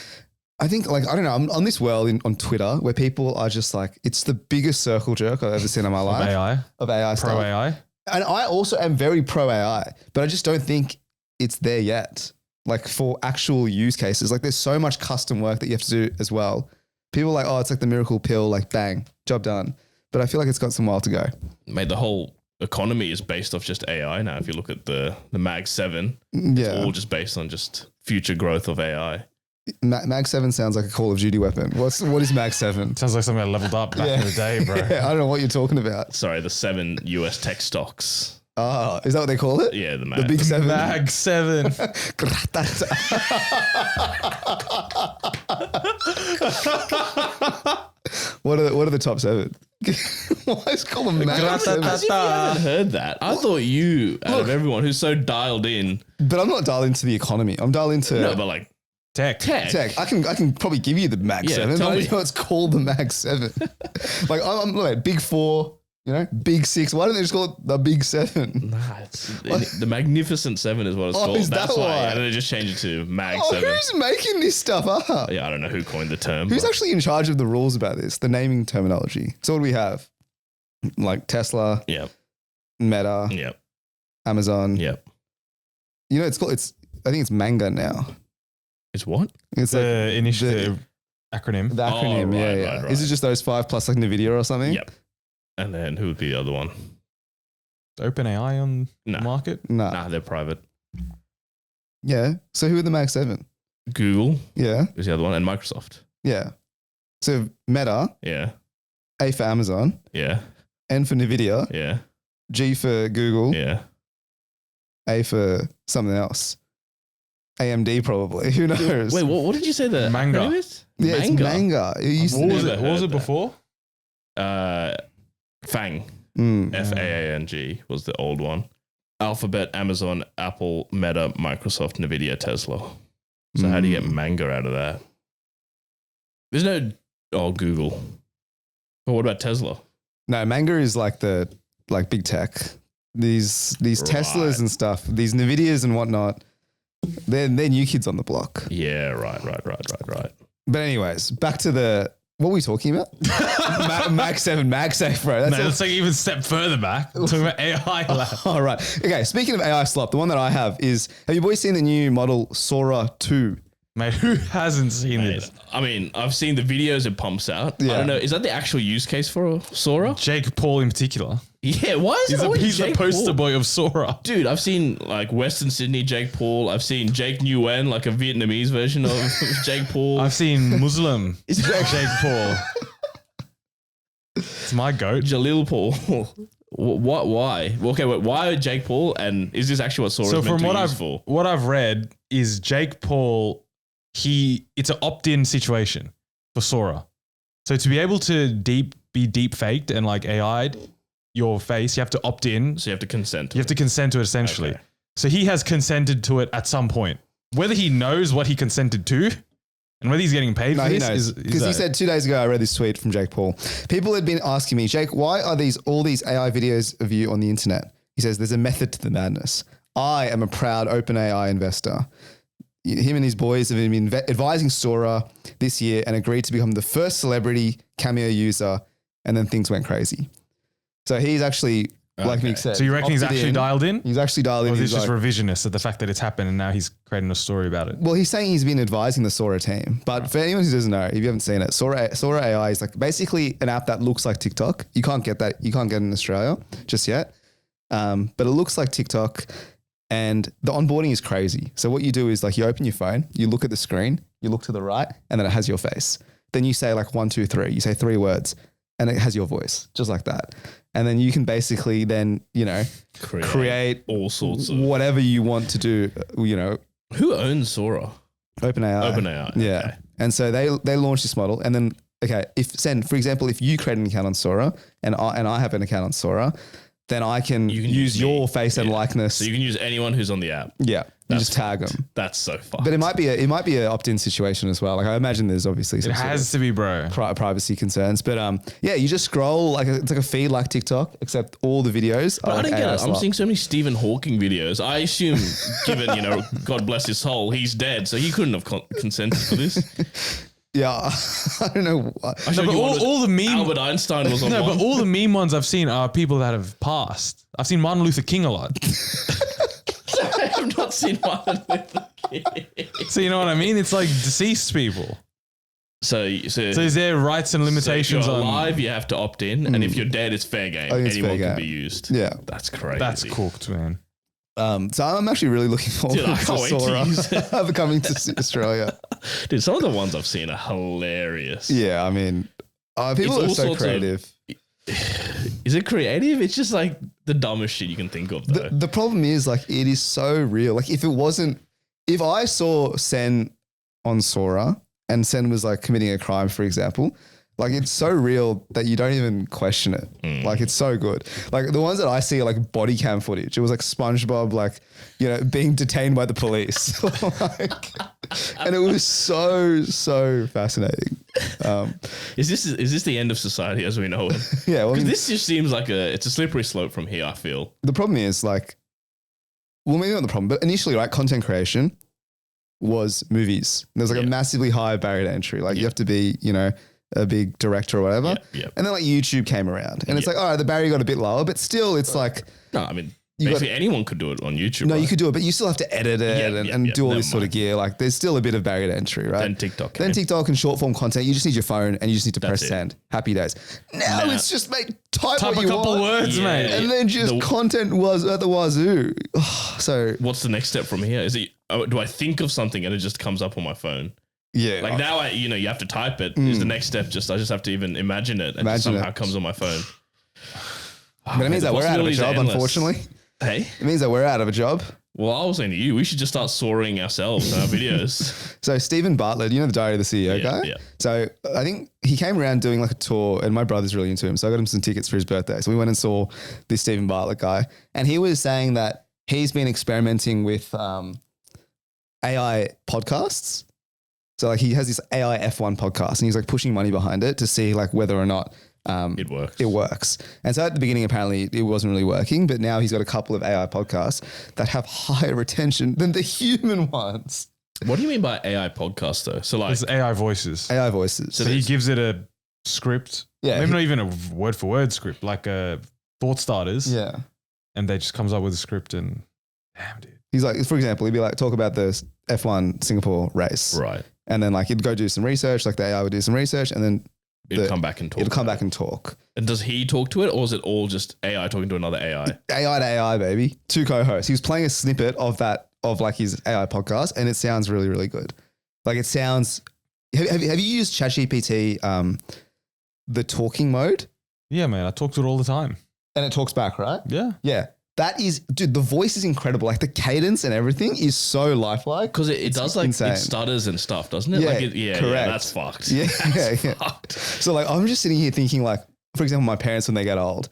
I think like I don't know, I'm on this world on Twitter where people are just like, it's the biggest circle jerk I've ever seen in my life AI, of AI pro stuff. AI. And I also am very pro AI, but I just don't think it's there yet. Like for actual use cases, like there's so much custom work that you have to do as well. People are like, oh, it's like the miracle pill, like bang, job done. But I feel like it's got some while to go. Mate, the whole economy is based off just AI now. If you look at the Mag 7, Yeah. it's all just based on just future growth of AI. Mag 7 sounds like a Call of Duty weapon. What is Mag 7? Sounds like something I leveled up back in the day, bro. Yeah, I don't know what you're talking about. Sorry, the 7 US tech stocks. Oh, is that what they call it? Yeah, the The Mag. big 7. Mag 7. What are the top 7? Why is it called a Mag 7? As if you haven't heard that. I thought you, out of everyone who's so dialed in, But I'm not dialed into the economy. I'm dialed into no, but like Tech. tech. I can probably give you the Mag Yeah, 7. tell I me. don't know it's called the Mag 7. Like I'm like big 4, you know, big 6. Why don't they just call it the big 7? Nah, the Magnificent 7 is what it's Oh, called. is that That's why. why? And then they just changed it to Mag Oh, 7. who's making this stuff up? Yeah, I don't know who coined the term. Who's but- actually in charge of the rules about this? The naming terminology. So what do we have? Like Tesla, Yep, Meta, yep, Amazon. yep. You know, I think it's Manga now. It's what? It's like The initiative acronym. the acronym. right, yeah. right, Is it right. just those 5 plus like NVIDIA or something? Yep. And then who would be the other one? Open AI on Nah. the market. Nah, they're private. Yeah. So who are the Mag 7? Google Yeah. is the other one, and Microsoft. Yeah. So Meta, Yeah, A for Amazon, yeah, N for NVIDIA, yeah, G for Google, yeah. A for something else. AMD probably. Who knows? Wait, what did you say the Manga. acronym is? yeah, it's Manga. It used What to was Never it? What was heard it that. before? FANG. Mm. FAANG was the old one. Alphabet, Amazon, Apple, Meta, Microsoft, Nvidia, Tesla. So how do you get Manga out of that? There's no Google. But what about Tesla? No, Manga is like big tech. These Teslas Right. and stuff, these NVIDIAs and whatnot, they're new kids on the block. Yeah, right. But anyways, back to what were we talking about? Mag 7, MagSafe, bro. That's No, let's take it even a step further back. Talking about AI lab. all right. Okay, speaking of AI slop, the one that I have is, have you boys seen the new model Sora 2? Mate, who hasn't seen this? I mean, I've seen the videos it pumps out. Yeah. I don't know. Is that the actual use case for Sora? Jake Paul in particular. Yeah, why is He's it always he's the Jake poster Paul? boy of Sora. Dude, I've seen like Western Sydney Jake Paul. I've seen Jake Nguyen, like a Vietnamese version of Jake Paul. I've seen Muslim Is Jake Paul. It's my goat. Jalil Paul. What? Why? Okay, wait, why Jake Paul? And is this actually what Sora So is meant from to be used for? what I've read is Jake Paul, it's an opt-in situation for Sora. So to be able to be deep faked and like AI'd your face, you have to opt in. So you have to consent. You have to consent to it essentially. Okay. So he has consented to it at some point. Whether he knows what he consented to and whether he's getting paid No, for he this knows. Because he said 2 days ago, I read this tweet from Jake Paul. People had been asking me, Jake, why are all these AI videos of you on the internet? He says, there's a method to the madness. I am a proud OpenAI investor. Him and his boys have been advising Sora this year and agreed to become the first celebrity Cameo user. And then things went crazy. So he's actually, like Okay. Nick said. So you reckon he's opted actually in. dialed in? He's actually dialed in. Or is He's this just like- revisionist of the fact that it's happened and now he's creating a story about it? Well, he's saying he's been advising the Sora team. But for anyone who doesn't know, if you haven't seen it, Sora AI is like basically an app that looks like TikTok. You can't get that. You can't get it in Australia just yet. But it looks like TikTok and the onboarding is crazy. So what you do is like you open your phone, you look at the screen, you look to the right, and then it has your face. Then you say like 1, 2, 3. You say 3 words and it has your voice just like that. And then you can basically then, create all sorts of. whatever you want to do, Who owns Sora? OpenAI. OpenAI. Yeah. Okay. And so they launched this model and then okay, for example, if you create an account on Sora and I have an account on Sora, then I can use your face and likeness. So you can use anyone who's on the app. Yeah. You just tag them. That's so fun. But it might be an opt-in situation as well. Like I imagine there's obviously some It has to be, bro. privacy concerns. But yeah, you just scroll it's like a feed like TikTok, except all the videos are I like don't get AI it. I'm slop. seeing so many Stephen Hawking videos. I assume, given, God bless his soul, he's dead. So he couldn't have consented for this. Yeah, I don't know. No, but all the meme Albert Einstein was on No, one. but all the meme ones I've seen are people that have passed. I've seen Martin Luther King a lot. I have not seen Martin Luther King. So you know what I mean? It's like deceased people. So is there rights and limitations if you're on alive, you have to opt in, and if you're dead, it's fair game. I think it's Anyone fair can game. be used. Yeah. That's crazy. That's cooked, man. So I'm actually really looking forward Dude, I to can't wait to Sora use it. coming to Australia. Dude, some of the ones I've seen are hilarious. Yeah, I mean, people It's are all so sorts of- creative. Is it creative? It's just like the dumbest shit you can think of, though. The problem is like it is so real. Like if I saw Sen on Sora and Sen was like committing a crime, for example, like it's so real that you don't even question it. Like it's so good. Like the ones that I see are like body cam footage. It was like SpongeBob, like, being detained by the police. And it was so fascinating. Is this the end of society as we know it? Yeah. Well, I mean, This just seems like it's a slippery slope from here, I feel. the problem is like, well, maybe not the problem, but initially, right, content creation was movies. There's like a massively high barrier to entry. Like you have to be, a big director or whatever. Yeah. And then like YouTube came around and it's like, all right, the barrier got a bit lower, but still it's like, No, I mean, basically anyone could do it on YouTube. no, right? you could do it, but you still have to edit it and do all never this sort of mind. gear. Like there's still a bit of barrier to entry, right? Then TikTok Then came. TikTok and short form content, you just need your phone and you just need to press it. send. Happy days. Now it's just type what a you couple want. words, Yeah. mate. And then just content was at the wazoo. So What's the next step from here? Is it? Do I think of something and it just comes up on my phone? yeah, Like now, you have to type it. Is the next step I just have to even imagine it and it Imagine somehow it. comes on my phone? but it means the that we're out of a possibilities are job, endless. unfortunately. Hey, It means that we're out of a job. well, I was saying to you, we should just start soaring ourselves in our videos. So Stephen Bartlett, the Diary of the CEO guy? yeah. So I think he came around doing like a tour and my brother's really into him. So I got him some tickets for his birthday. So we went and saw this Stephen Bartlett guy. And he was saying that he's been experimenting with AI podcasts. So like he has this AI F1 podcast and he's like pushing money behind it to see like whether or not It works. it works. And so at the beginning, apparently it wasn't really working, but now he's got a couple of AI podcasts that have higher retention than the human ones. What do you mean by AI podcast though? So like, It's AI voices. AI voices. So he gives it a script. Yeah, Maybe not even a word for word script, like a thought starters. yeah. And they just comes up with a script and damn, dude. He's like, for example, he'd be like, talk about the F1 Singapore race. right. And then like he'd go do some research, like the AI would do some research and then It'd come back and talk. it'll come about back and talk. it. And does he talk to it or is it all just AI talking to another AI? AI to AI, baby. Two co-hosts. He was playing a snippet of like his AI podcast and it sounds really, really good. Like it sounds, have you used ChatGPT, the talking mode? Yeah, man. I talk to it all the time. And it talks back, right? Yeah. Yeah. That is, dude, the voice is incredible. Like the cadence and everything is so lifelike. Because it does like insane. it stutters and stuff, doesn't it? Yeah, Like yeah, correct. that's fucked. Yeah, That's yeah. fucked. So like, I'm just sitting here thinking like, for example, my parents, when they get old,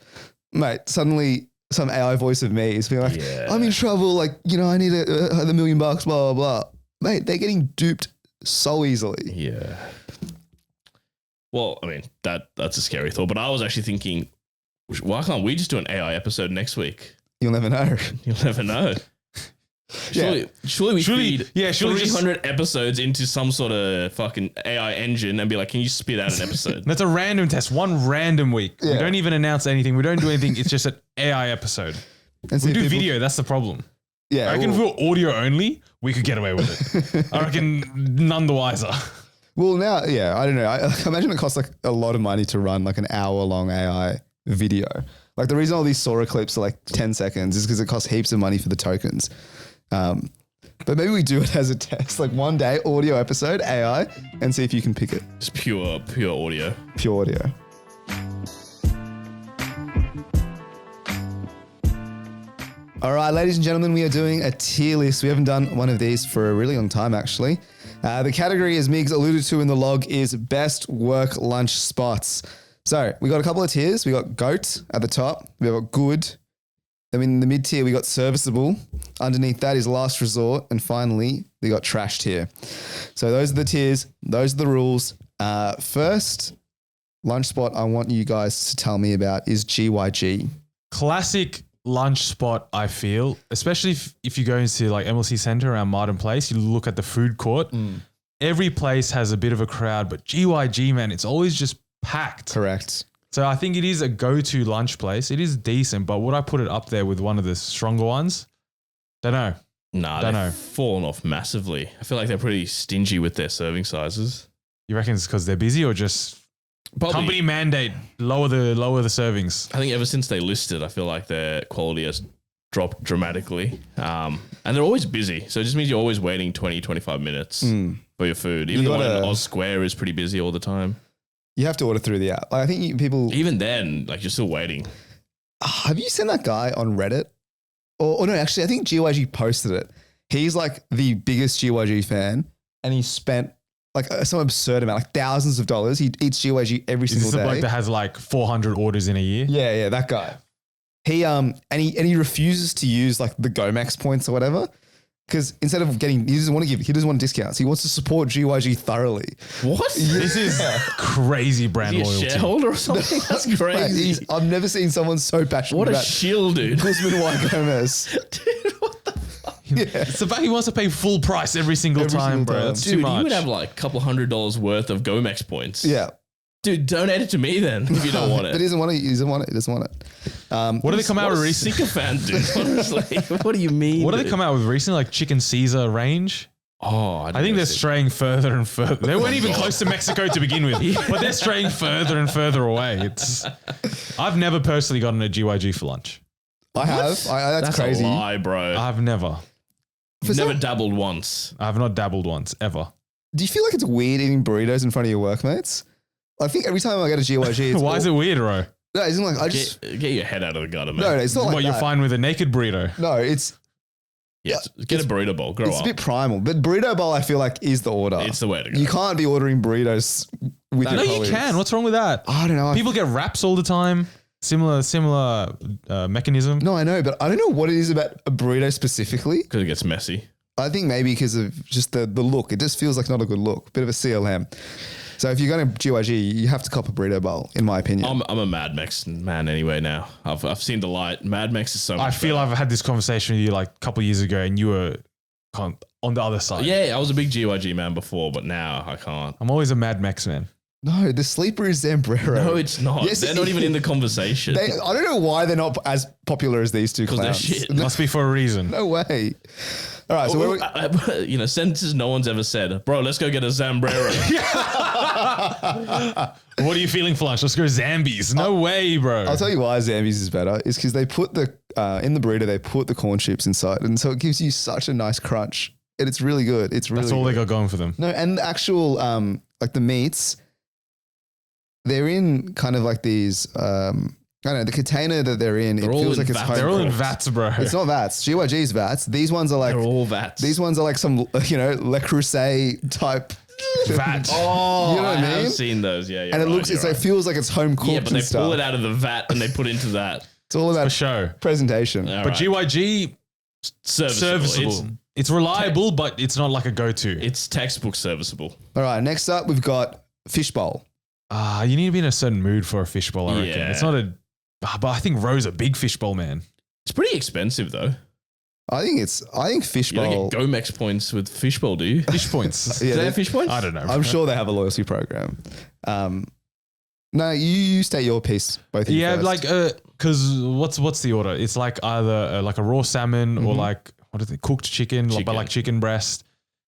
mate, suddenly some AI voice of me is being like, Yeah. I'm in trouble. Like, I need $1 million, blah, blah, blah. Mate, they're getting duped so easily. Yeah. Well, I mean, that's a scary thought, but I was actually thinking, why can't we just do an AI episode next week? You'll never know. You'll never know. Surely we feed surely just- 300 episodes into some sort of fucking AI engine and be like, can you spit out an episode? That's a random test, one random week. We Yeah. don't even announce anything. We don't do anything. It's just an AI episode. And We see do people- video. That's the problem. Yeah. I reckon well, if we were audio only, we could get away with it. I reckon none the wiser. well, now, yeah, I don't know. I imagine it costs like a lot of money to run like an hour-long AI video. Like the reason all these Sora clips are like 10 seconds is because it costs heaps of money for the tokens. But maybe we do it as a test, like one day audio episode, AI, and see if you can pick it. Just pure audio. Pure audio. All right, ladies and gentlemen, we are doing a tier list. We haven't done one of these for a really long time, actually. The category, as Migs alluded to in the log, is best work lunch spots. So we got a couple of tiers. We got GOAT at the top. We got good. Then in the mid tier, we got serviceable. Underneath that is last resort. And finally, we got trash tier. So those are the tiers. Those are the rules. First lunch spot I want you guys to tell me about is GYG. Classic lunch spot, I feel, especially if you go into like MLC Centre around Martin Place, you look at the food court. Every place has a bit of a crowd, but GYG, man, it's always just packed. Correct. So I think it is a go-to lunch place. It is decent, but would I put it up there with one of the stronger ones? Don't know. Nah, they've fallen off massively. I feel like they're pretty stingy with their serving sizes. You reckon it's because they're busy or just company mandate lower the servings? I think ever since they listed, I feel like their quality has dropped dramatically. And they're always busy. So it just means you're always waiting 20, 25 minutes for your food. Even the one in Oz Square is pretty busy all the time. You have to order through the app. Like, I think people... Even then, like you're still waiting. Have you seen that guy on Reddit? Or no, actually, I think GYG posted it. He's like the biggest GYG fan and he spent like some absurd amount, like thousands of dollars. He eats GYG every single day. Is this the bloke that has like 400 orders in a year? Yeah, that guy. He refuses to use like the Gomex points or whatever. Because instead of he doesn't want discounts. He wants to support GYG thoroughly. What? This is crazy brand Is he a loyalty. shareholder or something? That's crazy. I've never seen someone so passionate What a about shield, dude. Guzman Y. Gomez. Dude, what the fuck? Yeah. It's the fact he wants to pay full price every single time, bro. That's too Dude, much. you would have like a couple $100 worth of Gomex points. Yeah. Dude, donate it to me then if you don't want it. But he doesn't want it. He doesn't want it. What do they come out with recently? Sycophant, dude. Honestly, what do you mean? What do they come out with recently? Like Chicken Caesar range? Oh, I think they're straying further and further. They weren't even close to Mexico to begin with, but they're straying further and further away. I've never personally gotten a GYG for lunch. I have. That's crazy. A lie, bro. I've never. Never dabbled once. I've not dabbled once, ever. Do you feel like it's weird eating burritos in front of your workmates? I think every time I go to GYG, it's why is it weird, bro? No, it's not like Get your head out of the gutter, man. No, it's not like what, that. you're fine with a naked burrito? No, it's Get a burrito bowl. Grow it's up. a bit primal, but burrito bowl I feel like is the order. It's the way to go. You can't be ordering burritos with your No, you colleagues. can. What's wrong with that? I don't know. People get wraps all the time. Similar mechanism. No, I know, but I don't know what it is about a burrito specifically. Because it gets messy. I think maybe because of just the look. It just feels like not a good look. Bit of a CLM. So if you're going to GYG, you have to cop a burrito bowl, in my opinion. I'm a Mad Mex man anyway now. I've seen the light. Mad Mex is so much I feel better. I've had this conversation with you like a couple of years ago and you were on the other side. Yeah, I was a big GYG man before, but now I can't. I'm always a Mad Mex man. No, the sleeper is Zambrero. No, it's not. Yes, They're not even in the conversation. I don't know why they're not as popular as these two Because they're clowns. shit. Must be for a reason. No way. All right, so sentences no one's ever said. Bro, let's go get a Zambrero. What are you feeling for lunch? Let's go Zambies. No way, bro. I'll tell you why Zambies is better. Is because they put in the burrito they put the corn chips inside, and so it gives you such a nice crunch, and it's really good. It's really That's all good. they got going for them. No, and the actual like the meats, they're in kind of like these I don't know, the container that they're in, They're it all feels in like it's vats. home They're all in cooked. vats, bro. It's not vats. GYG's vats. These ones are like They're all vats. These ones are like some Le Creuset type Vat. Oh, You know what I mean? have seen those. Yeah, and it looks, it feels like it's home cooked. Yeah, but they and stuff. pull it out of the vat and they put it into that. It's all For about show. presentation. All But right. GYG, serviceable. It's reliable, but it's not like a go-to. It's textbook serviceable. All right, next up we've got fishbowl. You need to be in a certain mood for a fishbowl, I reckon. Yeah. It's not a... But I think Ro's a big fishbowl man. It's pretty expensive though. I think You fishbowl. don't get Gomex points with fishbowl, do you? Fish points. Yeah, Do they have fish points? I don't know. I'm sure they have a loyalty program. No, you state your piece. Both of you Yeah, first. like because what's the order? It's like either like a raw salmon or like what is it? Cooked chicken, but like chicken breast,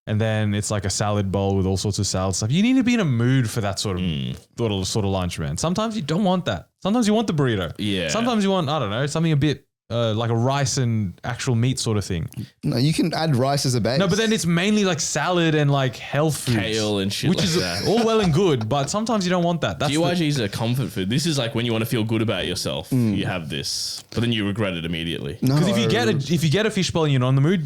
and then it's like a salad bowl with all sorts of salad stuff. You need to be in a mood for that sort of lunch, man. Sometimes you don't want that. Sometimes you want the burrito. Yeah. Sometimes you want something a bit like a rice and actual meat sort of thing. no, you can add rice as a base. No, but then it's mainly like salad and like health foods, Kale and shit which like is that. all well and good. But sometimes you don't want that. That's GYG is a comfort food. This is like when you want to feel good about yourself, you have this, but then you regret it immediately. no, because if you get a fishbowl and you're not in the mood,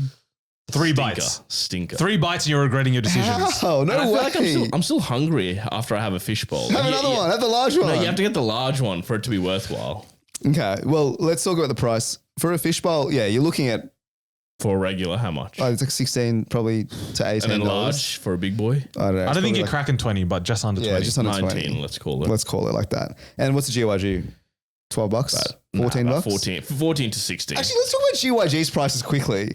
3 bites. Stinker. 3 bites and you're regretting your decisions. Oh, And no I feel way. like I'm still hungry after I have a fishbowl. Have another one. Have the large one. No, you have to get the large one for it to be worthwhile. Okay. Well, let's talk about the price. For a fishbowl, yeah, you're looking at For a regular, how much? it's like 16 probably to $18. And then large for a big boy? I don't know. I don't think you're like, cracking 20, but just under 20. just under 19, 20. let's call it. Let's call it like that. And what's the GYG? $12? Nah, $14? about 14 to 16. Actually, let's talk about GYG's prices quickly.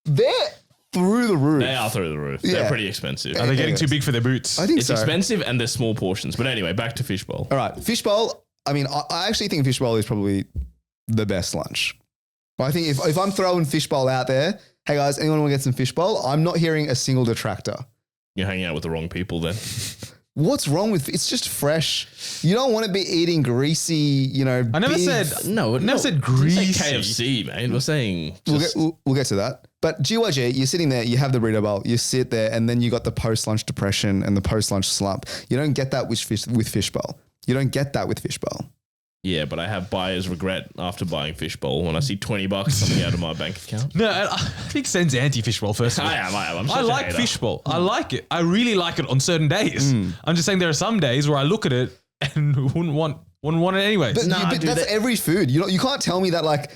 They're through the roof. They are through the roof. Yeah. They're pretty expensive. Are they getting too big for their boots? I think It's so. expensive and they're small portions. But anyway, back to fishbowl. All right. Fishbowl. I mean, I actually think fishbowl is probably the best lunch. I think if I'm throwing fishbowl out there, hey guys, anyone want to get some fishbowl? I'm not hearing a single detractor. You're hanging out with the wrong people then. What's wrong with it's just fresh. You don't want to be eating greasy, I never big- said Never said Say greasy. KFC, man. We're saying We'll get to that. But GYG, you're sitting there, you have the burrito bowl, you sit there, and then you got the post-lunch depression and the post-lunch slump. You don't get that with fishbowl. You don't get that with fishbowl. yeah, but I have buyer's regret after buying fishbowl when I see $20 coming out of my bank account. No, I think Sen's anti-fishbowl first of all. I am. I'm such I a like hater. fishbowl. I like it. I really like it on certain days. I'm just saying there are some days where I look at it and wouldn't want it anyways. But, but dude, that's every food. You can't tell me that like,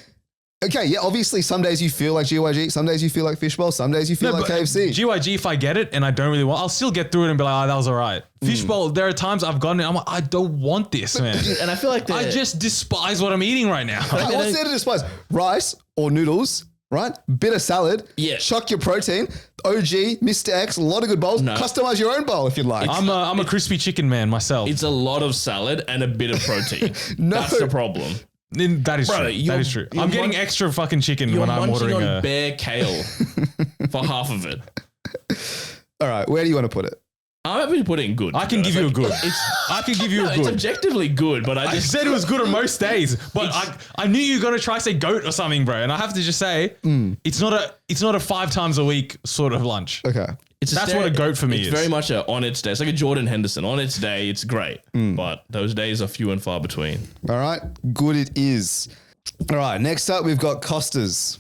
okay, yeah, obviously some days you feel like GYG, some days you feel like fishbowl, some days you feel like KFC. GYG, if I get it and I don't really want, I'll still get through it and be like, oh, that was all right. Fishbowl, there are times I've gotten it, I'm like, I don't want this, man. And I feel like I just despise what I'm eating right now. What's there to despise? Rice or noodles, right? Bit of salad. Yeah. Chuck your protein. OG, Mr. X, a lot of good bowls. No. Customize your own bowl if you'd like. I'm a crispy chicken man myself. it's a lot of salad and a bit of protein. No. That's the problem. That is Bro, true. you're- That is true. you're I'm getting mun- extra fucking chicken You're when I'm munching ordering on a. bare kale for half of it. All right, where do you want to put it? I'm happy to put it in good. I can give you a good. It's, I can give you no, a it's good. objectively good, but I I just said it was good on most days, but I knew you were gonna try to say goat or something, bro. And I have to just say, it's not a 5 times a week sort of lunch. Okay. That's what a goat for me it's is. very much on its day. It's like a Jordan Henderson. On its day, it's great, but those days are few and far between. All right, good it is. All right, next up we've got Costa's.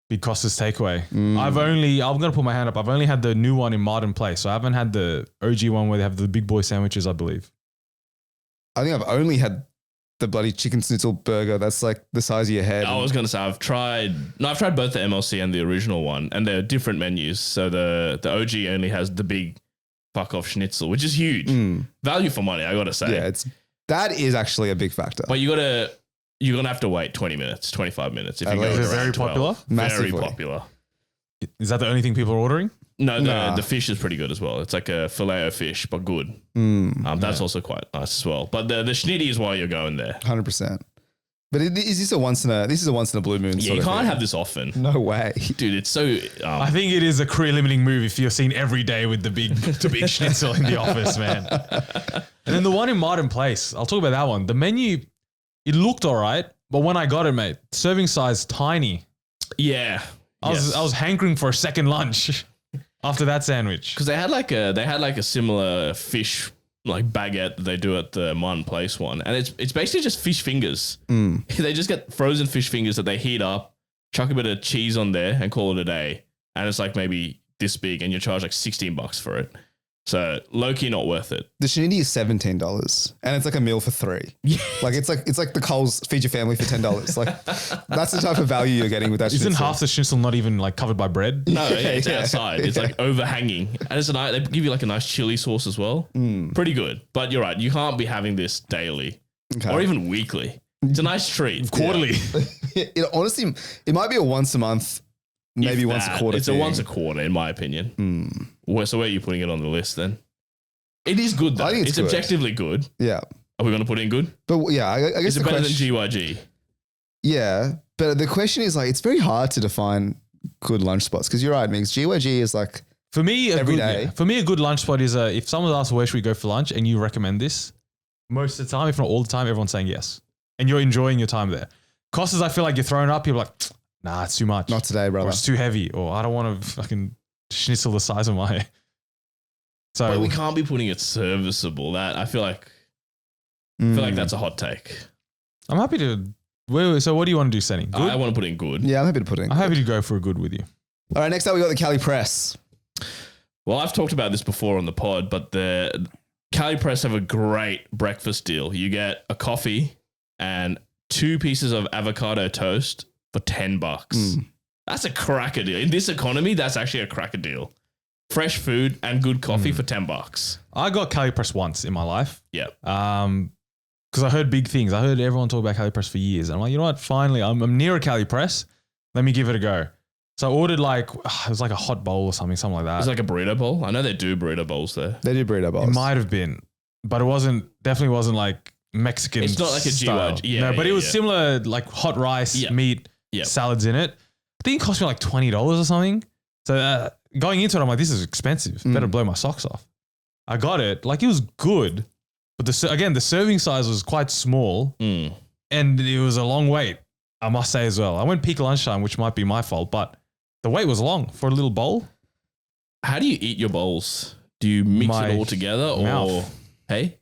Big Costa's takeaway. I'm gonna put my hand up. I've only had the new one in Martin Place, so I haven't had the OG one where they have the big boy sandwiches, I believe. I think I've only had the bloody chicken schnitzel burger. That's like the size of your head. I was gonna say I've tried both the MLC and the original one, and they're different menus. So the OG only has the big fuck off schnitzel, which is huge. Value for money, I gotta say. Yeah, that is actually a big factor. But you're gonna have to wait 20 minutes, 25 minutes if you go. Is to it around very 12. popular? Massively. Very popular. Is that the only thing people are ordering? No, Nah. the fish is pretty good as well. It's like a filet of fish, but good. That's also quite nice as well. But the schnitty is why you're going there. 100%. But this is a once in a blue moon. Yeah, sort you of can't thing. have this often. No way. Dude, it's so... I think it is a career limiting move if you're seen every day with the big schnitzel in the office, man. And then the one in Martin Place, I'll talk about that one. The menu, it looked all right, but when I got it, mate, serving size tiny. yeah. I was hankering for a second lunch after that sandwich. Because they had like a similar fish like baguette that they do at the Martin Place one, and it's basically just fish fingers. They just get frozen fish fingers that they heat up, chuck a bit of cheese on there, and call it a day. And it's like maybe this big, and you charge like $16 for it. So low key not worth it. The shinity is $17, and it's like a meal for 3. Yeah. Like it's like the Coles feed your family for $10. Like that's the type of value you're getting with that. Isn't schnitzel. half the schnitzel not even like covered by bread? No, it's Yeah. outside. It's like overhanging, and they give you like a nice chili sauce as well. Pretty good. But you're right. You can't be having this daily Okay. or even weekly. It's a nice treat. Quarterly. It honestly, it might be a once a month, maybe If once that. a quarter. It's a thing. once a quarter, in my opinion. So where are you putting it on the list then? It is good though. I think it's good. Objectively good. Yeah, Are we going to put in good? but yeah, I guess Is it the better question. than GYG? Yeah, but the question is like, it's very hard to define good lunch spots because you're right, Migs. GYG is like For me, Every day. For me, a good lunch spot is if someone asks where should we go for lunch and you recommend this, most of the time, if not all the time, everyone's saying yes. And you're enjoying your time there. Costas, I feel like you're throwing up, people are like, nah, it's too much. not today, Or brother. it's too heavy. Or I don't want to fucking schnitzel the size of my... So But we can't be putting it serviceable. That I feel like that's a hot take. I'm happy to... So what do you want to do, Senny? Good? I want to put in good. Yeah, I'm happy to put it in. I'm happy to go for a good with you. All right, next up we got the Cali Press. Well, I've talked about this before on the pod, but the Cali Press have a great breakfast deal. You get a coffee and 2 pieces of avocado toast for $10. That's a cracker deal. In this economy, that's actually a cracker deal. Fresh food and good coffee for $10. I got Cali Press once in my life. Yeah. Because I heard big things. I heard everyone talk about Cali Press for years. And I'm like, you know what? Finally, I'm near a Cali Press. Let me give it a go. So I ordered it was like a hot bowl or something like that. It's like a burrito bowl. I know they do burrito bowls there. They do burrito bowls. It might have been, but it definitely wasn't like Mexican. It's not like a style. GY. Yeah, no, but yeah, it was yeah. similar, like hot rice, meat, salads in it. I think it cost me like $20 or something. So going into it, I'm like, this is expensive. Better blow my socks off. I got it. Like it was good, but the serving size was quite small, and it was a long wait. I must say as well. I went peak lunchtime, which might be my fault, but the wait was long for a little bowl. How do you eat your bowls? Do you mix it all together or hey?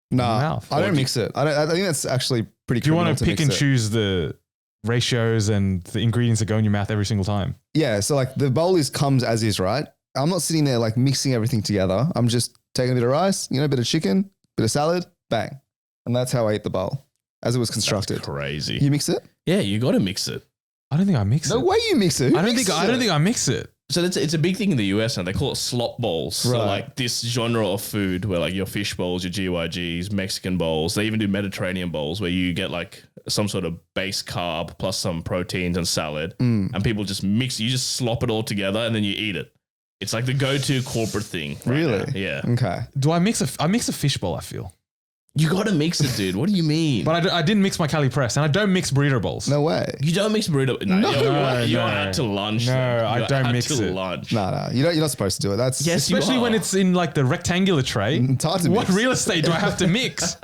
No, I don't mix it. I think that's actually pretty. Do you want to pick and choose the ratios and the ingredients that go in your mouth every single time? Yeah, so like the bowl comes as is, right? I'm not sitting there like mixing everything together. I'm just taking a bit of rice, a bit of chicken, bit of salad, bang, and that's how I ate the bowl as it was constructed. That's crazy. You mix it? Yeah, you got to mix it. I don't think I mix it. No way you mix it. I don't think I mix it. So it's a big thing in the US now. They call it slop bowls. Right. So like this genre of food where like your fish bowls, your GYGs, Mexican bowls. They even do Mediterranean bowls where you get like some sort of base carb plus some proteins and salad. And people just mix. You just slop it all together and then you eat it. It's like the go-to corporate thing. Right Really? now. Yeah. Okay. Do I mix I mix a fish bowl, I feel. You got to mix it, dude. What do you mean? But I didn't mix my Cali Press, and I don't mix burrito bowls. No way. You don't mix burrito. No, you're at to lunch. No, I You're don't at mix to it. lunch. No. You're not supposed to do it. That's Yes, you Especially are. when it's in like the rectangular tray. It's hard to What mix. real estate do I have to mix?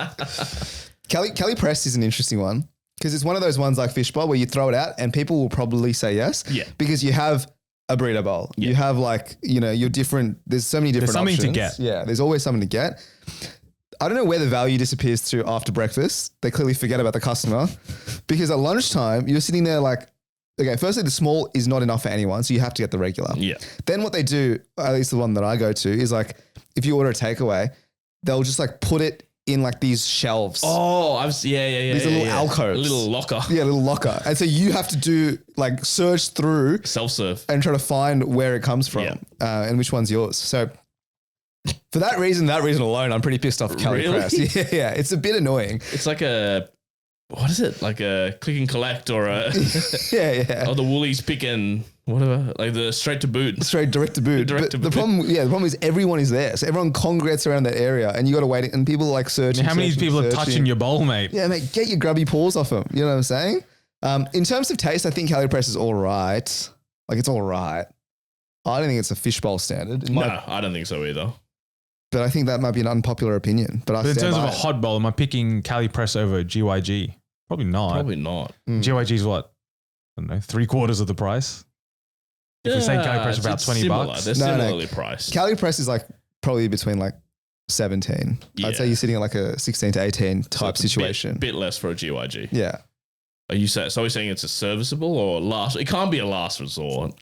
Cali Press is an interesting one because it's one of those ones like fishbowl where you throw it out and people will probably say yes. Yeah. Because you have a burrito bowl. Yeah. You have like, your different, there's so many different something to options. get. Yeah. There's always something to get. I don't know where the value disappears to after breakfast. They clearly forget about the customer because at lunchtime, you're sitting there like, okay, firstly, the small is not enough for anyone. So you have to get the regular. Yeah. Then what they do, at least the one that I go to, is like, if you order a takeaway, they'll just like put it in like these shelves. Oh, yeah. These little alcoves. A little locker. Yeah, a little locker. And so you have to do like search through Self-serve. and try to find where it comes from and which one's yours. So for that reason alone, I'm pretty pissed off Cali Really? Press. Yeah, it's a bit annoying. It's like what is it? Like a click and collect or a Yeah. or the Woolies pick and whatever, like the straight to boot. Straight direct to boot. Direct But to the boot. problem is everyone is there. So everyone congregates around that area and you got to wait and people are like searching. How many people are touching your bowl, mate? Yeah, mate, get your grubby paws off them. You know what I'm saying? In terms of taste, I think Cali Press is all right. Like it's all right. I don't think it's a fishbowl standard. No, I don't think so either. But I think that might be an unpopular opinion. But in terms of a hot bowl, am I picking Cali Press over GYG? Probably not. Probably not. GYG's what? I don't know, 3/4 of the price. If we're saying Cali Press about it's $20. similar. They're similarly priced. Cali Press is like probably between like 17. Yeah. I'd say you're sitting at like a 16 to 18 So type it's a situation. bit less for a GYG. Yeah. Are you saying? So are you saying it's a serviceable or last? It can't be a last resort.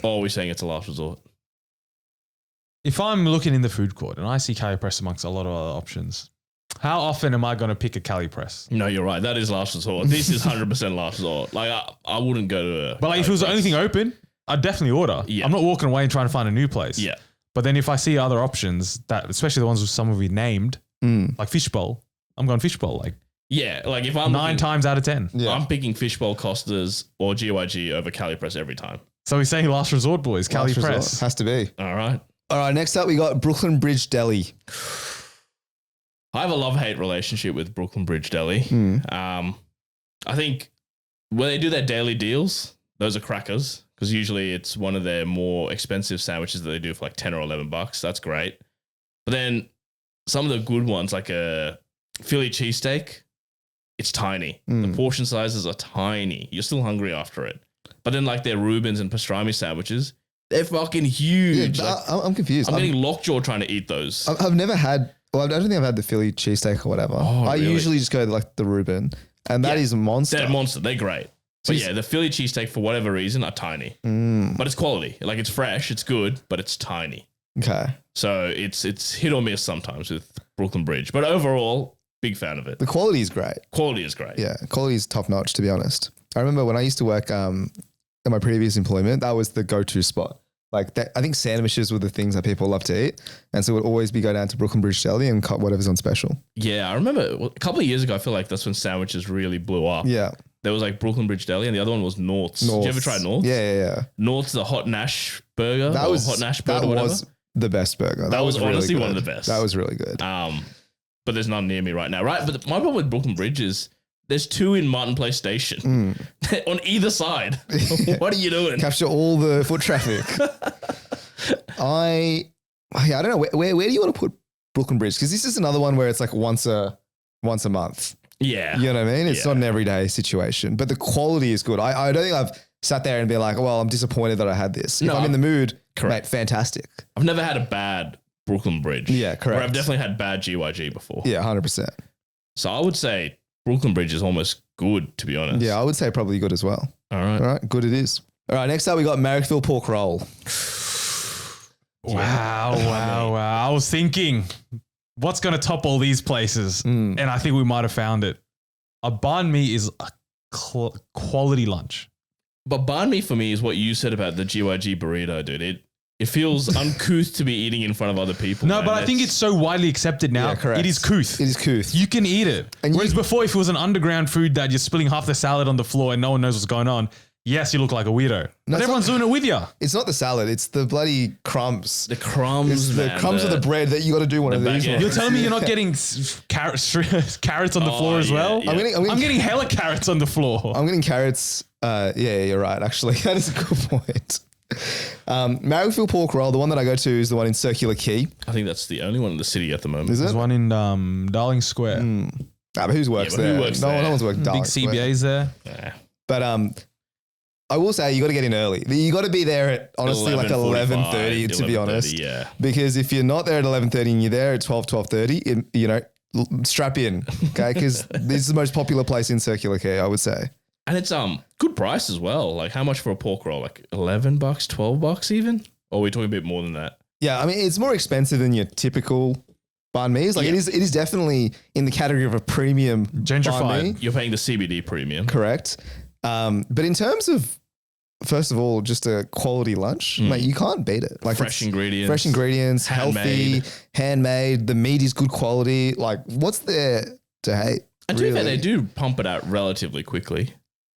Or are we saying it's a last resort? If I'm looking in the food court and I see Cali Press amongst a lot of other options, how often am I going to pick a Cali Press? No, you're right. That is last resort. This is 100% last resort. Like I wouldn't go to a. But like if it was the only thing open, I'd definitely order. Yeah. I'm not walking away and trying to find a new place. Yeah. But then if I see other options that, especially the ones with some of you named, like fishbowl, I'm going fishbowl like Yeah, like if I'm 9 times out of 10. Yeah. I'm picking Fishbowl Costas or GYG over Cali Press every time. So we're saying last resort, boys. Cali Last resort. Press. Has to be. All right. All right. Next up, we got Brooklyn Bridge Deli. I have a love-hate relationship with Brooklyn Bridge Deli. I think when they do their daily deals, those are crackers because usually it's one of their more expensive sandwiches that they do for like 10 or 11 bucks. That's great. But then some of the good ones, like a Philly cheesesteak, it's tiny. The portion sizes are tiny. You're still hungry after it. But then like their Reubens and pastrami sandwiches, they're fucking huge. Yeah, Like, I'm confused. I'm getting lockjaw trying to eat those. I've never had, well, I don't think I've had the Philly cheesesteak or whatever. Oh, I really? usually just go to like the Reuben and that is a monster. They're a monster. They're great. But yeah, the Philly cheesesteak for whatever reason are tiny, but it's quality. Like it's fresh, it's good, but it's tiny. Okay. So it's hit or miss sometimes with Brooklyn Bridge, but overall, big fan of it. The quality is great. Quality is great. Yeah, quality is top notch, to be honest. I remember when I used to work at my previous employment, that was the go-to spot. Like I think sandwiches were the things that people love to eat. And so it would always be go down to Brooklyn Bridge Deli and cut whatever's on special. Yeah, I remember a couple of years ago, I feel like that's when sandwiches really blew up. Yeah. There was like Brooklyn Bridge Deli and the other one was North's. Did you ever try North's? Yeah. North's, the hot Nash burger. That was hot Nash burger. That was the best burger. That was honestly really one of the best. That was really good. But there's none near me right now, right? But my problem with Brooklyn Bridge is there's two in Martin Place Station on either side. What are you doing? Capture all the foot traffic. I don't know where do you want to put Brooklyn Bridge? Because this is another one where it's like once a month. Yeah, you know what I mean. It's not an everyday situation, but the quality is good. I don't think I've sat there and been like, well, I'm disappointed that I had this. If I'm in the mood, mate, fantastic. I've never had a bad Brooklyn Bridge. Yeah, correct. Or I've definitely had bad GYG before. Yeah, 100%. So I would say Brooklyn Bridge is almost good, to be honest. Yeah, I would say probably good as well. All right, good it is. All right, next up we got Marrickville pork roll. Wow. I was thinking, what's going to top all these places? And I think we might have found it. A banh mi is a quality lunch. But banh mi for me is what you said about the GYG burrito, dude. It feels uncouth to be eating in front of other people. No, but I think it's so widely accepted now. Yeah, correct. It is couth. It is couth. You can eat it. And whereas before, if it was an underground food that you're spilling half the salad on the floor and no one knows what's going on, yes, you look like a weirdo. But everyone's doing it with you. It's not the salad. It's the bloody crumbs. The crumbs, It's the crumbs of the bread that you got to do one of these ones. You're telling me you're not getting carrots on the floor as well? Yeah. I'm getting hella carrots on the floor. I'm getting carrots. Yeah, you're right. Actually, that is a good point. Marrickville pork roll, the one that I go to is the one in Circular Quay. I think that's the only one in the city at the moment. Is it? There's one in Darling Square. But who works there? Who works no there? one's worked Darling Big Square. CBA's there. Yeah. But I will say you got to get in early. You got to be there at honestly like 11:30 to be honest. Yeah. Because if you're not there at 11:30 and you're there at 12:30, you know, strap in, okay? Because this is the most popular place in Circular Quay, I would say. And it's good price as well. Like how much for a pork roll? Like $11, $12 even? Or are we talking a bit more than that? Yeah, I mean it's more expensive than your typical banh mi's. Like it is definitely in the category of a premium Gentrified. banh mi. You're paying the CBD premium. Correct. But in terms of, first of all, just a quality lunch, mate, you can't beat it. Like Fresh ingredients, handmade. healthy, handmade. The meat is good quality. Like, what's there to hate? And to be fair, they do pump it out relatively quickly.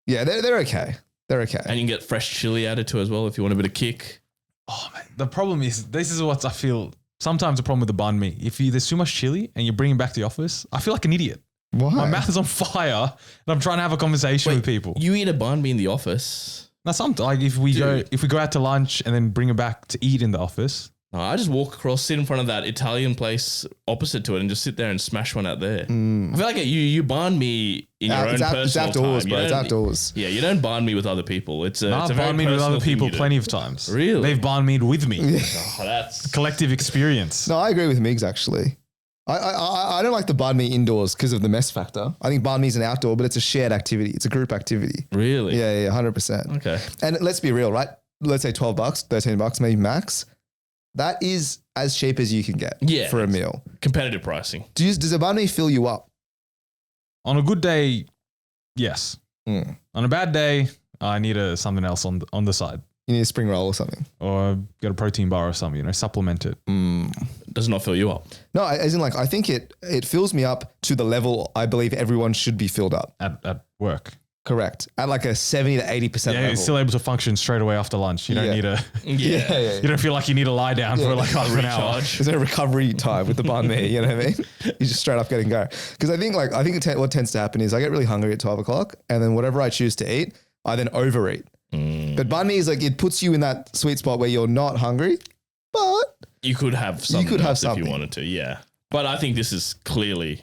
Yeah, they're okay. They're okay. And you can get fresh chili added to as well if you want a bit of kick. Oh, man. The problem is, this is what I feel sometimes a problem with the banh mi. If there's too much chili and you bring it back to the office, I feel like an idiot. Why? My mouth is on fire and I'm trying to have a conversation with people. You eat a banh mi in the office? Now, sometimes like if we go out to lunch and then bring it back to eat in the office. No, I just walk across, sit in front of that Italian place opposite to it and just sit there and smash one out there. I feel like you banh mi in your own personal it's outdoors, time. bro. It's outdoors. Yeah, you don't banh mi with other people. It's a I've very banh mi with personal other thing people you do. plenty of times. Really? They've banh mi with me. Oh, that's Collective experience. No, I agree with Migs actually. I don't like the banh mi indoors because of the mess factor. I think banh mi is an outdoor, but it's a shared activity. It's a group activity. really. Yeah, 100%. Okay. And let's be real, right? Let's say $12, $13, maybe max. That is as cheap as you can get for a meal. Competitive pricing. Does a banh mi fill you up? On a good day, yes. Mm. On a bad day, I need something else on the side. You need a spring roll or something. Or get a protein bar or something, supplement it. Does not fill you up. No, as in like, I think it fills me up to the level I believe everyone should be filled up. At work. Correct. At like a 70 to 80% Yeah, level. you're still able to function straight away after lunch. You don't need Yeah. you don't feel like you need to lie down for like half an hour. There's no recovery time with the banh mi, you know what I mean? You just straight up get and go. Because I think what tends to happen is I get really hungry at 12 o'clock and then whatever I choose to eat, I then overeat. But banh mi is like, it puts you in that sweet spot where you're not hungry, but You could have something if something. you wanted to, yeah. But I think this is clearly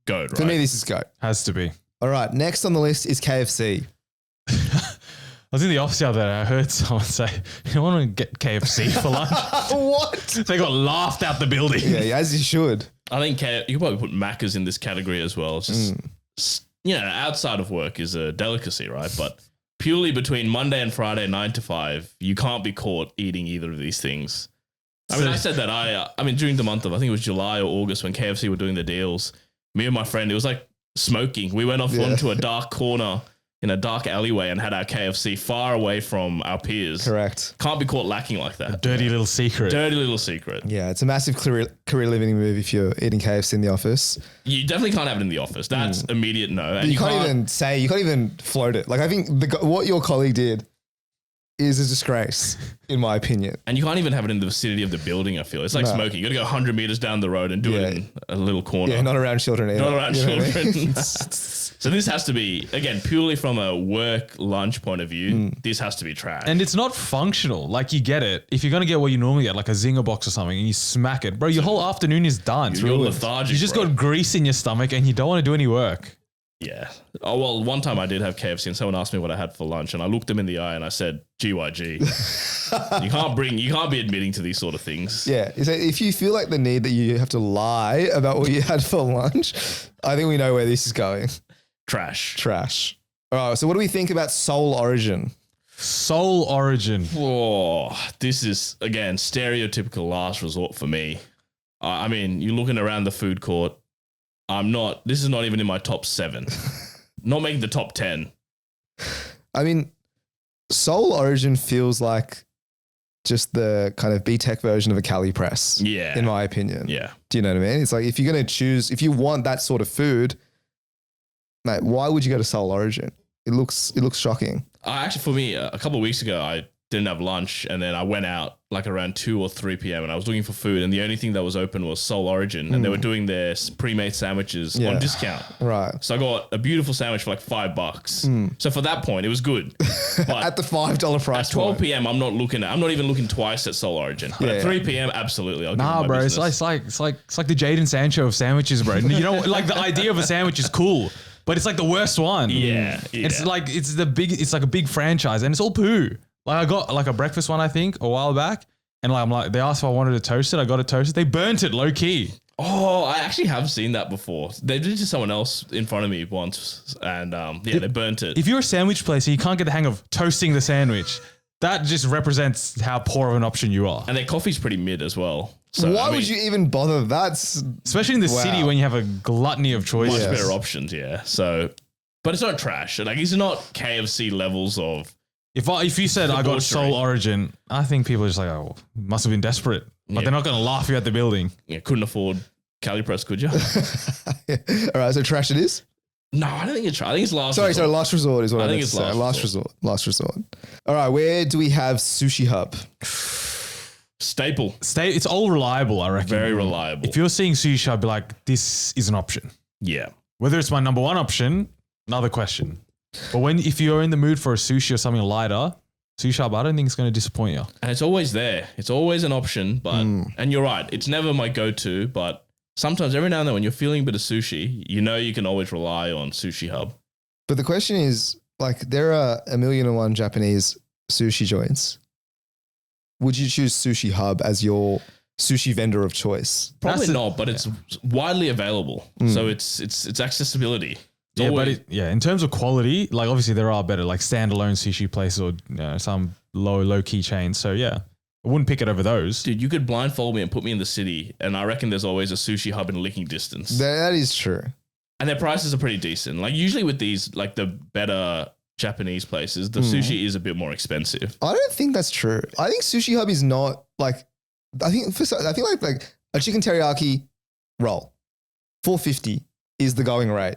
goat, right? for me, this is goat. Has to be. All right, next on the list is KFC. I was in the office the other day. I heard someone say, "You want to get KFC for lunch?" What? They got laughed out the building. Yeah, as you should. I think you could probably put Macca's in this category as well. It's just, outside of work is a delicacy, right? But purely between Monday and Friday, 9 to 5, you can't be caught eating either of these things. I mean, I said that I mean, during the month of, I think it was July or August when KFC were doing the deals, me and my friend, it was like smoking. We went off onto a dark corner in a dark alleyway and had our KFC far away from our peers. Correct. Can't be caught lacking like that. Dirty little secret. Dirty little secret. Yeah, it's a massive career limiting move if you're eating KFC in the office. You definitely can't have it in the office. That's immediate no. And You can't even float it. Like, I think what your colleague did is a disgrace, in my opinion. And you can't even have it in the vicinity of the building, I feel. It's like smoking. You got to go 100 meters down the road and do it in a little corner. Yeah, not around children either. Not around You know what I mean? children. So this has to be, again, purely from a work lunch point of view, this has to be trash. And it's not functional. Like, you get it. If you're going to get what you normally get, like a Zinger box or something, and you smack it, bro, your whole afternoon is done. You're lethargic, You just bro. got grease in your stomach and you don't want to do any work. Yeah. Oh, well, one time I did have KFC and someone asked me what I had for lunch and I looked them in the eye and I said, GYG. you can't be admitting to these sort of things. Yeah. So if you feel like the need that you have to lie about what you had for lunch, I think we know where this is going. Trash. All right. So what do we think about Soul Origin? Soul Origin. Oh, this is, again, stereotypical last resort for me. I mean, you're looking around the food court. This is not even in my top 7. Not making the top 10. I mean, Soul Origin feels like just the kind of B-Tech version of a Cali Press. Yeah. In my opinion. Yeah. Do you know what I mean? It's like, if you're going to choose, if you want that sort of food, mate, why would you go to Soul Origin? It looks shocking. Actually, for me, a couple of weeks ago, I didn't have lunch and then I went out like around 2 or 3 p.m. and I was looking for food and the only thing that was open was Soul Origin and they were doing their pre-made sandwiches on discount. Right. So I got a beautiful sandwich for like $5. So for that point, it was good. But At the $5 price at 12 point. p.m., I'm not even looking twice at Soul Origin. But at 3 p.m., absolutely. I'll give Nah, them my bro, it's business. like the Jadon Sancho of sandwiches, bro. You know, like the idea of a sandwich is cool, but it's like the worst one. Yeah. It's like it's like a big franchise, and it's all poo. Like, I got like a breakfast one, I think, a while back, and like I'm like, they asked if I wanted to toast it. I got it toasted. They burnt it low key. Oh, I actually have seen that before. They did it to someone else in front of me once, and they burnt it. If you're a sandwich place and you can't get the hang of toasting the sandwich, that just represents how poor of an option you are. And their coffee's pretty mid as well. So, Why would you even bother? That's Especially in the city when you have a gluttony of choices. much better options, yeah. So, but it's not trash. Like, it's not KFC levels of. If you said I got Soul Origin, I think people are just like, oh, must have been desperate. But they're not going to laugh you at the building. Yeah, couldn't afford Cali Press, could you? all right. So trash it is. No, I don't think it's trash. I think it's last. Sorry, resort. last resort is what I think meant it's to say. last Last resort. All right. Where do we have Sushi Hub? Staple. It's all reliable, I reckon. Very reliable. If you're seeing sushi, I'd be like, this is an option. Yeah. Whether it's my number one option, another question. But if you're in the mood for a sushi or something lighter, Sushi Hub, I don't think it's going to disappoint you. And it's always there. It's always an option, but and you're right, it's never my go-to, but sometimes every now and then when you're feeling a bit of sushi, you know you can always rely on Sushi Hub. But the question is, like, there are 1,000,001 Japanese sushi joints. Would you choose Sushi Hub as your sushi vendor of choice? Probably not, but it's widely available. So it's accessibility. It's In terms of quality, like obviously there are better like standalone sushi places or some low key chains. So yeah, I wouldn't pick it over those. Dude, you could blindfold me and put me in the city, and I reckon there's always a Sushi Hub in licking distance. That is true. And their prices are pretty decent. Like usually with these, like the better Japanese places, the sushi is a bit more expensive. I don't think that's true. I think Sushi Hub is not like. I think like a chicken teriyaki roll, $4.50 is the going rate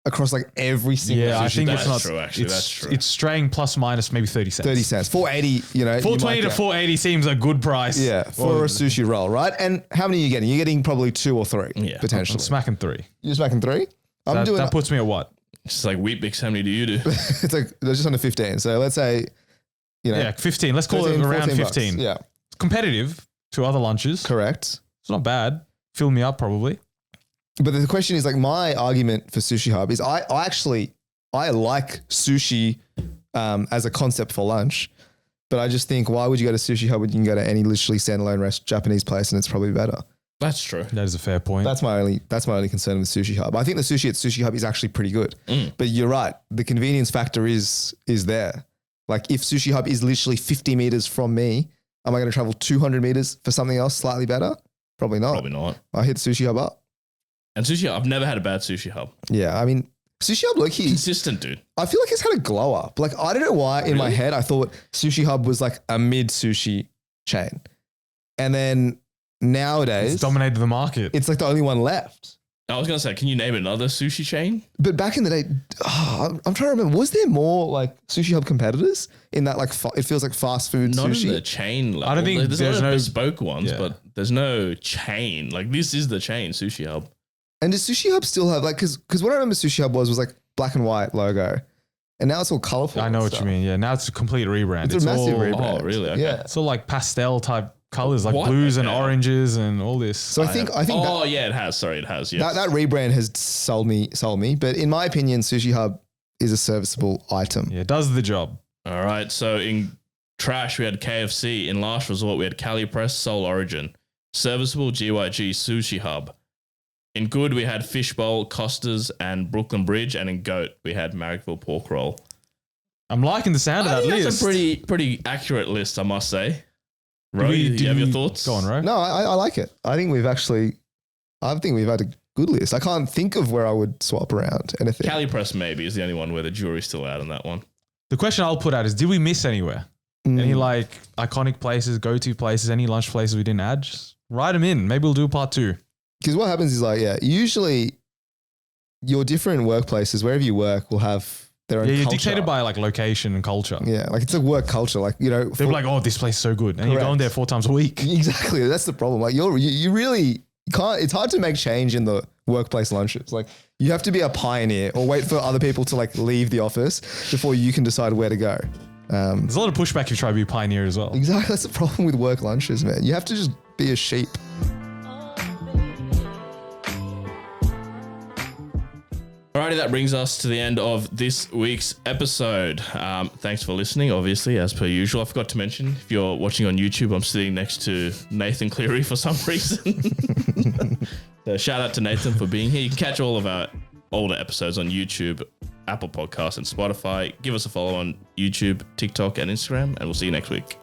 across like every single. Yeah, I think it's not true. Actually, that's true. It's straying plus minus maybe 30 cents. 30 cents, $4.80. You know, $4.20 to $4.80 seems a good price. Yeah, for a sushi roll, right? And how many are you getting? You're getting probably 2 or 3, potentially. I'm smacking 3. You're smacking 3. That puts me at what? It's like Weet-Bix, how many do you do? It's like they're just under 15. So let's say, 15. Let's call it around 15. Yeah, it's competitive to other lunches. correct. It's not bad. Fill me up probably. But the question is, like, my argument for Sushi Hub is I like sushi as a concept for lunch, but I just think, why would you go to Sushi Hub when you can go to any literally standalone Japanese place and it's probably better? That's true. That is a fair point. That's my only concern with Sushi Hub. I think the sushi at Sushi Hub is actually pretty good. But you're right. The convenience factor is there. Like if Sushi Hub is literally 50 meters from me, am I going to travel 200 meters for something else slightly better? Probably not. Probably not. I hit Sushi Hub up. And Sushi Hub, I've never had a bad Sushi Hub. Yeah, I mean, Sushi Hub, look, Consistent, dude. I feel like it's had a glow up. Like, I don't know why in my head I thought Sushi Hub was like a mid sushi chain. And then nowadays, It's dominated the market. it's like the only one left. I was going to say, can you name another sushi chain? But back in the day, I'm trying to remember, was there more like Sushi Hub competitors in that like, it feels like fast food Not sushi? in the chain level. I don't think there's there's no no- bespoke ones, Yeah. but there's no chain. Like this is the chain, Sushi Hub. And does Sushi Hub still have like, because what I remember Sushi Hub was like black and white logo. And now it's all colorful. I know and what stuff. you mean. Yeah, now it's a complete rebrand. It's a massive all, rebrand. Oh, really? Okay. Yeah. It's all like pastel type colors, like What? blues and Okay. oranges and all this. So I think Oh, that, yeah, it has. Sorry, it has. Yes. that rebrand has sold me. But in my opinion, Sushi Hub is a serviceable item. yeah, it does the job. All right. So in trash, we had KFC. In last resort, we had Cali Press, Soul Origin. Serviceable, GYG, Sushi Hub. In good, we had Fishbowl, Costa's, and Brooklyn Bridge. And in goat, we had Marrickville Pork Roll. I'm liking the sound of I that think list. that's a pretty accurate list, I must say. Ro, Do you have your we- thoughts? Go on, Ro. No, I like it. I think we've had a good list. I can't think of where I would swap around anything. Cali Press maybe is the only one where the jury's still out on that one. The question I'll put out is, did we miss anywhere? Any like iconic places, go-to places, any lunch places we didn't add? Just write them in. Maybe we'll do part 2. Because what happens is like, usually your different workplaces, wherever you work, will have their own Yeah, you're culture. dictated by like location and culture. Yeah, like it's a work culture. Like, They'll be like, oh, this place is so good. And you're Correct. going there 4 times a week. exactly. That's the problem. Like you really can't, it's hard to make change in the workplace lunches. Like you have to be a pioneer or wait for other people to like leave the office before you can decide where to go. There's a lot of pushback if you try to be a pioneer as well. Exactly. That's the problem with work lunches, man. You have to just be a sheep. Alrighty, that brings us to the end of this week's episode. Thanks for listening, obviously, as per usual. I forgot to mention, if you're watching on YouTube, I'm sitting next to Nathan Cleary for some reason. So shout out to Nathan for being here. You can catch all of our older episodes on YouTube, Apple Podcasts, and Spotify. Give us a follow on YouTube, TikTok, and Instagram, and we'll see you next week.